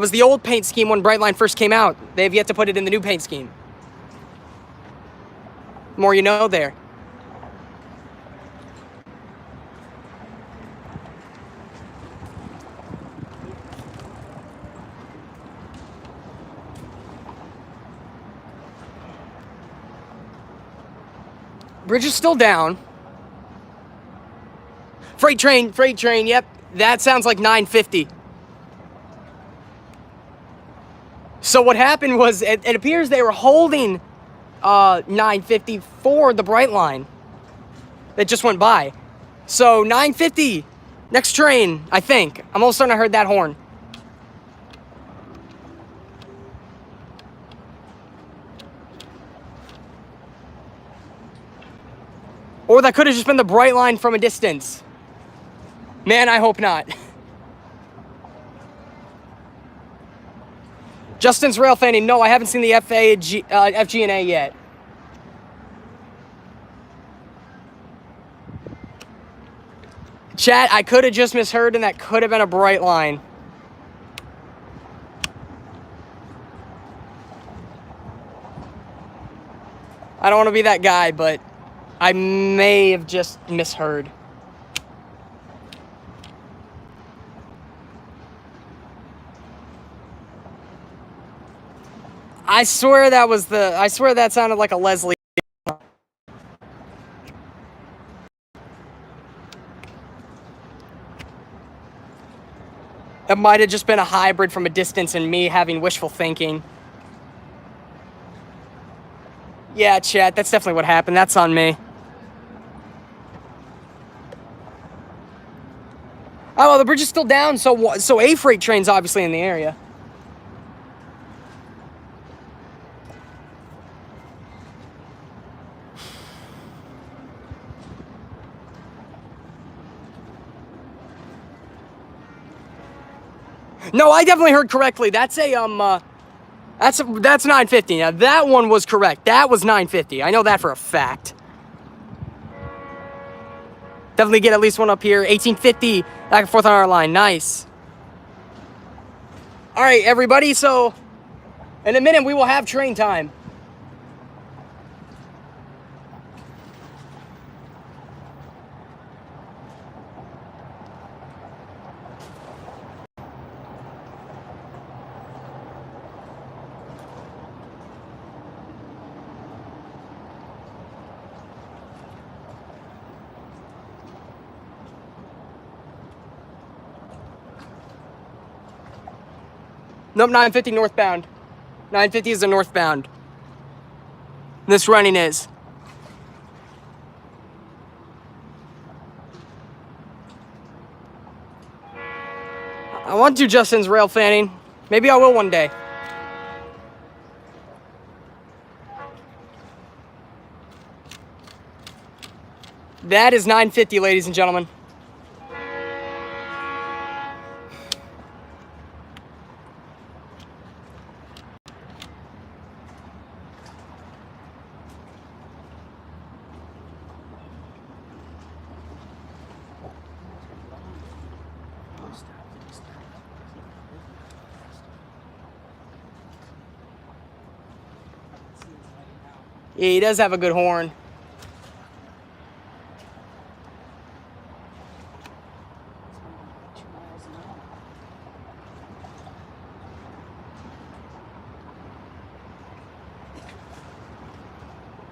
was the old paint scheme when Brightline first came out. They have yet to put it in the new paint scheme. More you know there. Bridge is still down. Freight train, yep. That sounds like 950. So what happened was, it appears they were holding 950 for the Brightline that just went by. So 950, next train, I think. I'm almost certain I heard that horn. Or that could have just been the Brightline from a distance. Man, I hope not. Justin's Railfanning, no, I haven't seen the FG&A yet. Chat, I could have just misheard, and that could have been a Brightline. I don't want to be that guy, but I may have just misheard. I swear that sounded like a Leslie. It might have just been a hybrid from a distance and me having wishful thinking. Yeah, chat, that's definitely what happened. That's on me. Oh, well, the bridge is still down, so a freight train's obviously in the area. No, I definitely heard correctly. That's a that's 950. Now that one was correct. That was 950. I know that for a fact. Definitely get at least one up here. 1850 back and forth on our line. Nice. All right, everybody. So In a minute, we will have train time. Nope, 950 northbound. 950 is the northbound. This running is. I want to do Justin's rail fanning. Maybe I will one day. That is 950, ladies and gentlemen. Yeah, he does have a good horn.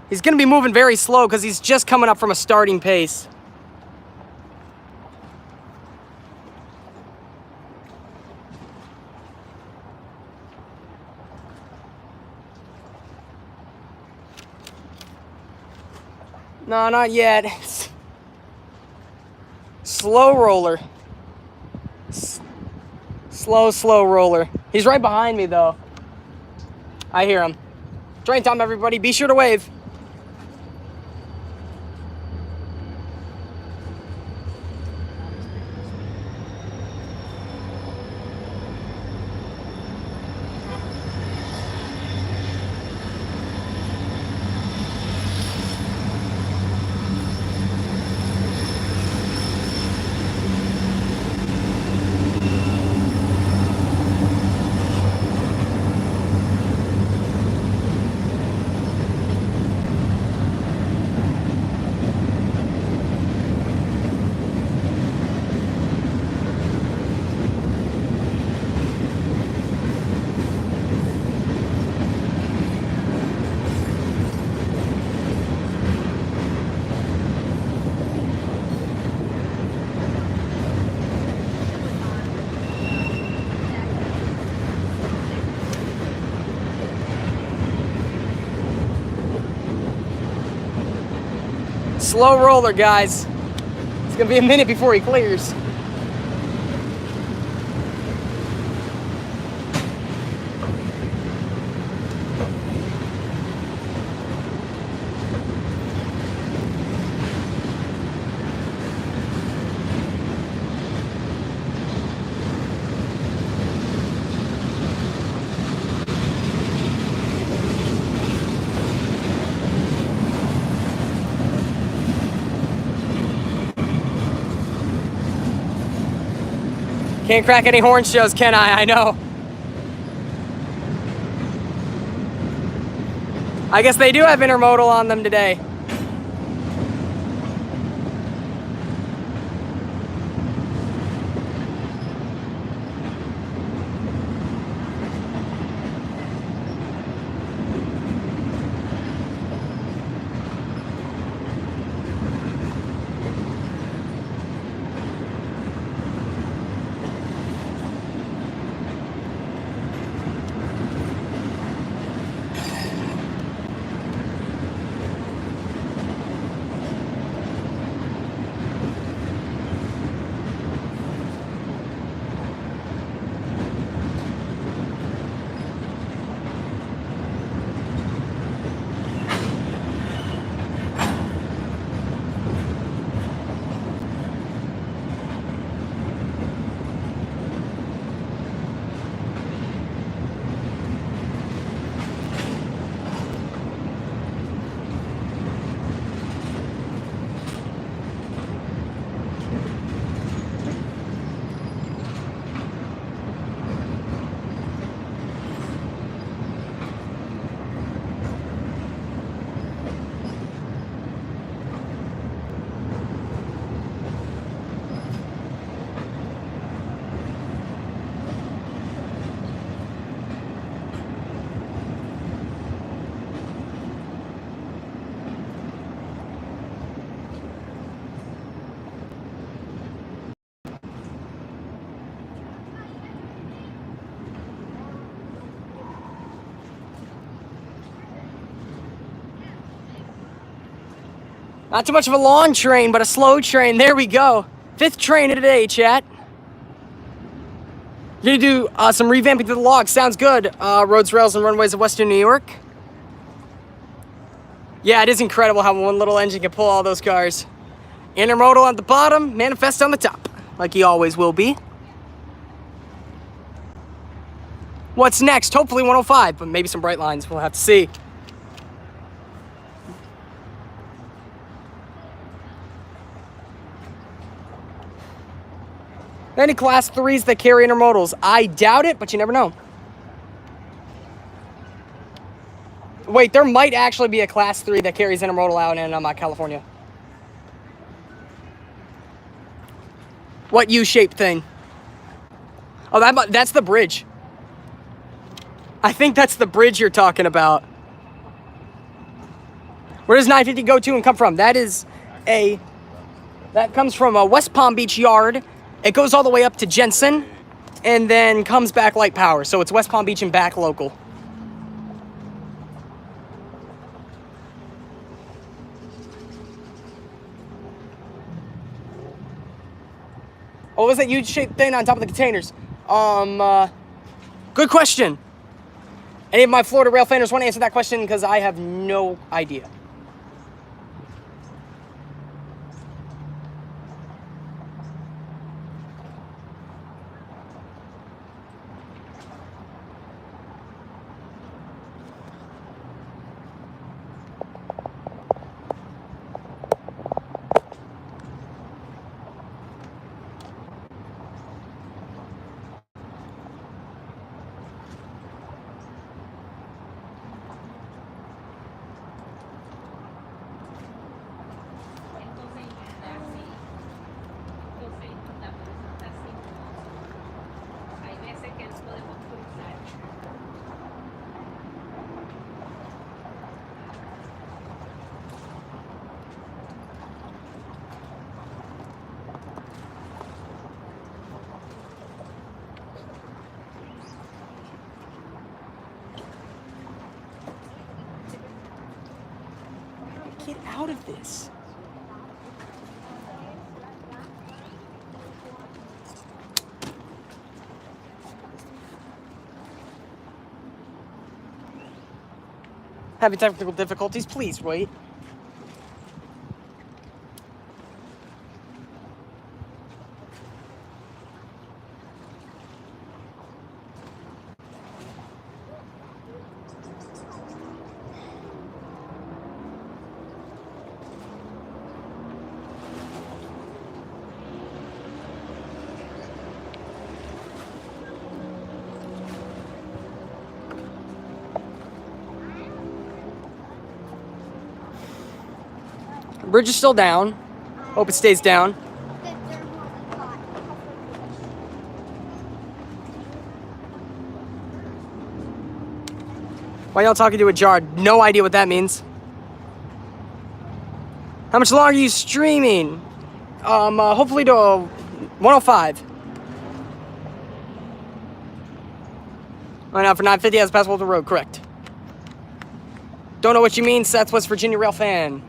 He's going to be moving very slow because he's just coming up from a starting pace. No, not yet. Slow roller. Slow roller. He's right behind me, though. I hear him. Train time, everybody. Be sure to wave. Slow roller, guys. It's gonna be a minute before he clears. Can't crack any horn shows, can I? I know. I guess they do have intermodal on them today. Not too much of a long train, but a slow train. There we go. 5th train of the day, chat. You're gonna do some revamping to the log. Sounds good. Roads, rails, and runways of Western New York. Yeah, it is incredible how one little engine can pull all those cars. Intermodal at the bottom, manifest on the top, like he always will be. What's next? Hopefully 105, but maybe some bright lines. We'll have to see. Any class 3s that carry intermodals? I doubt it, but you never know. Wait, there might actually be a class 3 that carries intermodal out in California. What U-shaped thing? Oh, that's the bridge. I think that's the bridge you're talking about. Where does 950 go to and come from? That comes from a West Palm Beach yard. It goes all the way up to Jensen and then comes back light power. So it's West Palm Beach and back local. What was that U-shaped thing on top of the containers? Good question. Any of my Florida rail fanners want to answer that question? Because I have no idea. Get out of this. Having technical difficulties, please wait. Bridge is still down. Hope it stays down. Why y'all talking to a jar? No idea what that means. How much longer are you streaming? Hopefully to 105. Right now for 950 as passable the road, correct. Don't know what you mean, Seth, West Virginia rail fan.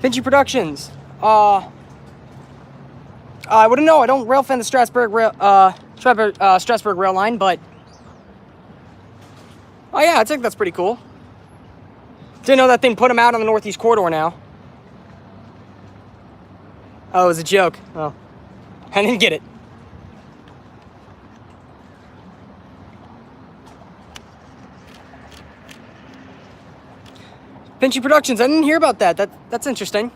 Vinci Productions. I wouldn't know. I don't rail fan the Strasbourg rail line, but oh yeah, I think that's pretty cool. Didn't know that thing put them out on the Northeast Corridor now. Oh, it was a joke. Oh, I didn't get it. Vinci Productions, I didn't hear about that. That's interesting.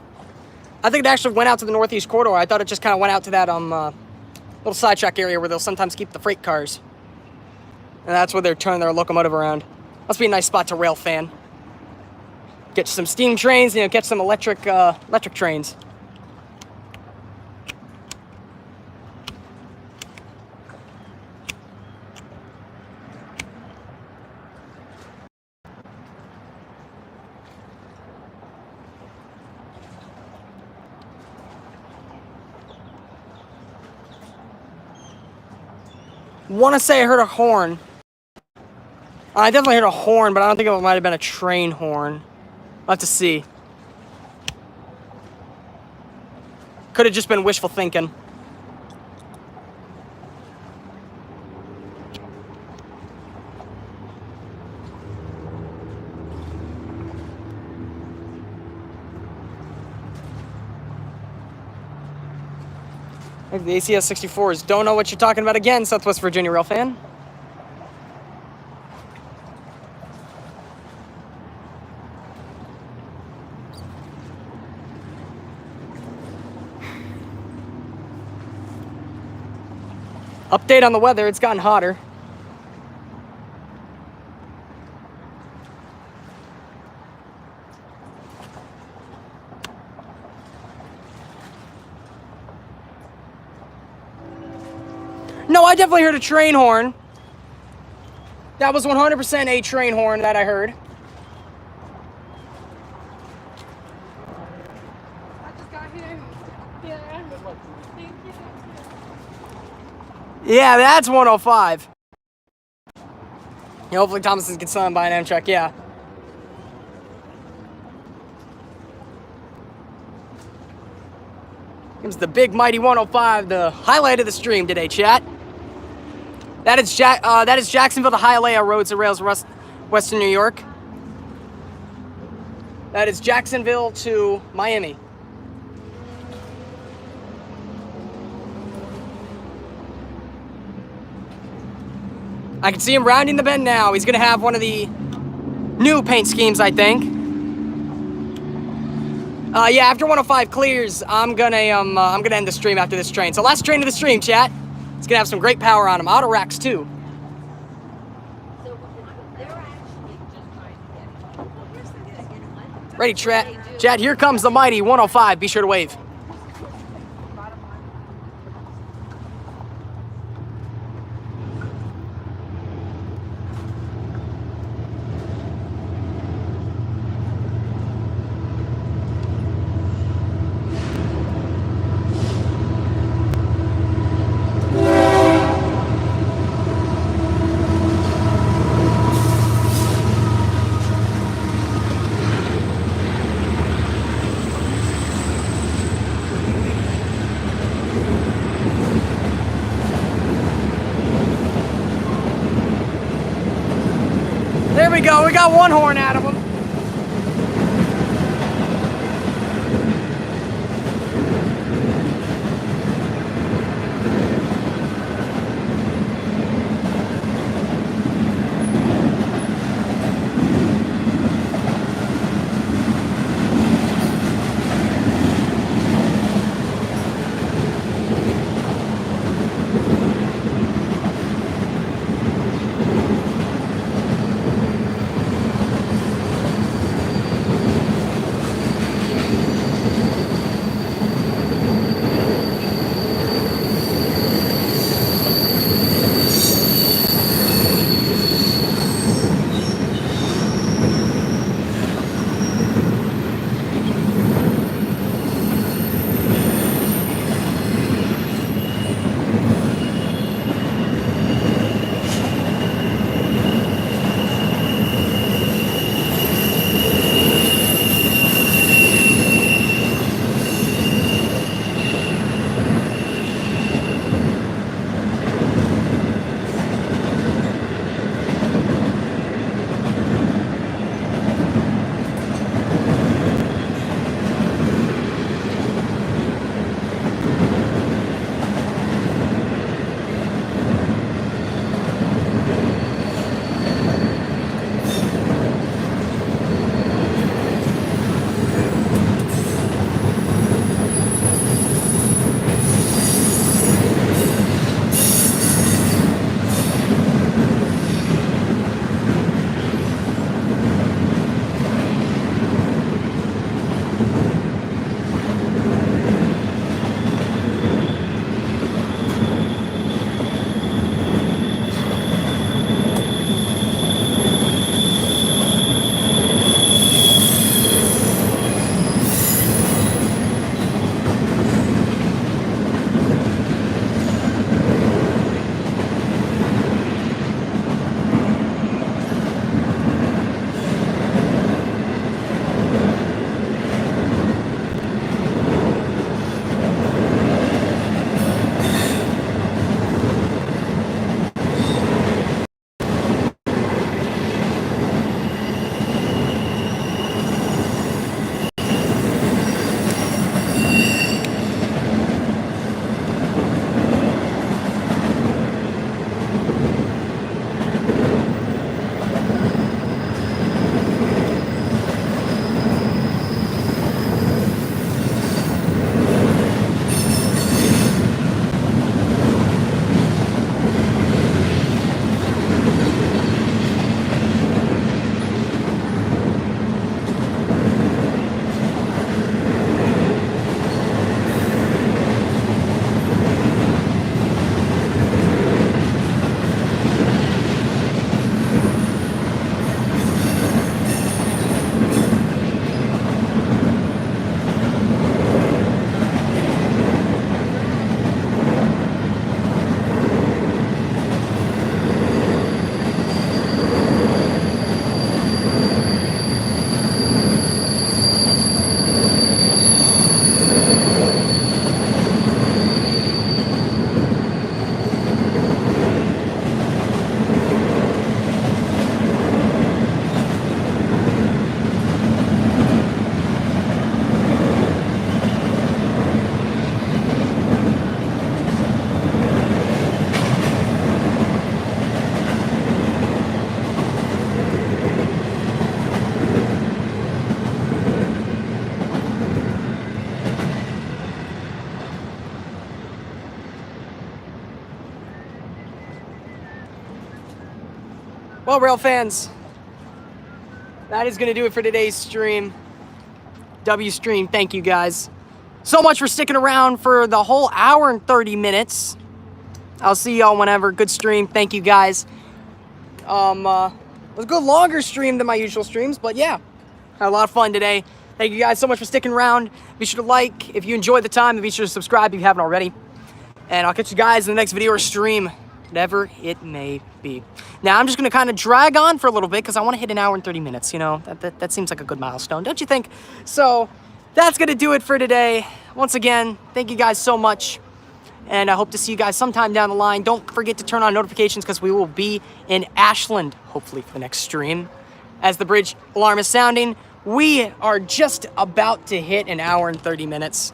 I think it actually went out to the Northeast Corridor. I thought it just kind of went out to that little sidetrack area where they'll sometimes keep the freight cars. And that's where they're turning their locomotive around. Must be a nice spot to rail fan. Get some steam trains, catch some electric trains. want to say I heard a horn. I definitely heard a horn, but I don't think it might have been a train horn. I'll have to see. Could have just been wishful thinking. The ACS 64s don't know what you're talking about again, Southwest Virginia Railfan. Update on the weather, it's gotten hotter. No, I definitely heard a train horn. That was 100% a train horn that I heard. I just got here. Yeah. Thank you. Yeah, that's 105. Yeah, hopefully Thomason's gets signed by an Amtrak, yeah. Here's the big mighty 105, the highlight of the stream today, chat. That is Jacksonville to Hialeah Roads and Rails, Western New York. That is Jacksonville to Miami. I can see him rounding the bend now. He's gonna have one of the new paint schemes, I think. Yeah, after 105 clears, I'm gonna end the stream after this train. So last train of the stream, chat. It's gonna have some great power on them. Auto racks too. So they're actually just trying to get. Ready, chat. Here comes the mighty 105. Be sure to wave. There we go. We got one horn out of him. Well, rail fans, that is going to do it for today's stream. W stream, thank you guys so much for sticking around for the whole hour and 30 minutes. I'll see y'all whenever. Good stream. Thank you guys. It was a good longer stream than my usual streams, but yeah, had a lot of fun today. Thank you guys so much for sticking around. Be sure to like if you enjoyed the time, and be sure to subscribe if you haven't already. And I'll catch you guys in the next video or stream, whatever it may be. Now, I'm just going to kind of drag on for a little bit because I want to hit an hour and 30 minutes. You know, that seems like a good milestone, don't you think? So that's going to do it for today. Once again, thank you guys so much. And I hope to see you guys sometime down the line. Don't forget to turn on notifications because we will be in Ashland, hopefully, for the next stream. As the bridge alarm is sounding, we are just about to hit an hour and 30 minutes.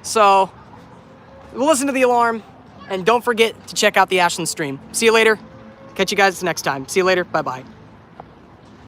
So we'll listen to the alarm. And don't forget to check out the Ashland stream. See you later. Catch you guys next time. See you later. Bye-bye.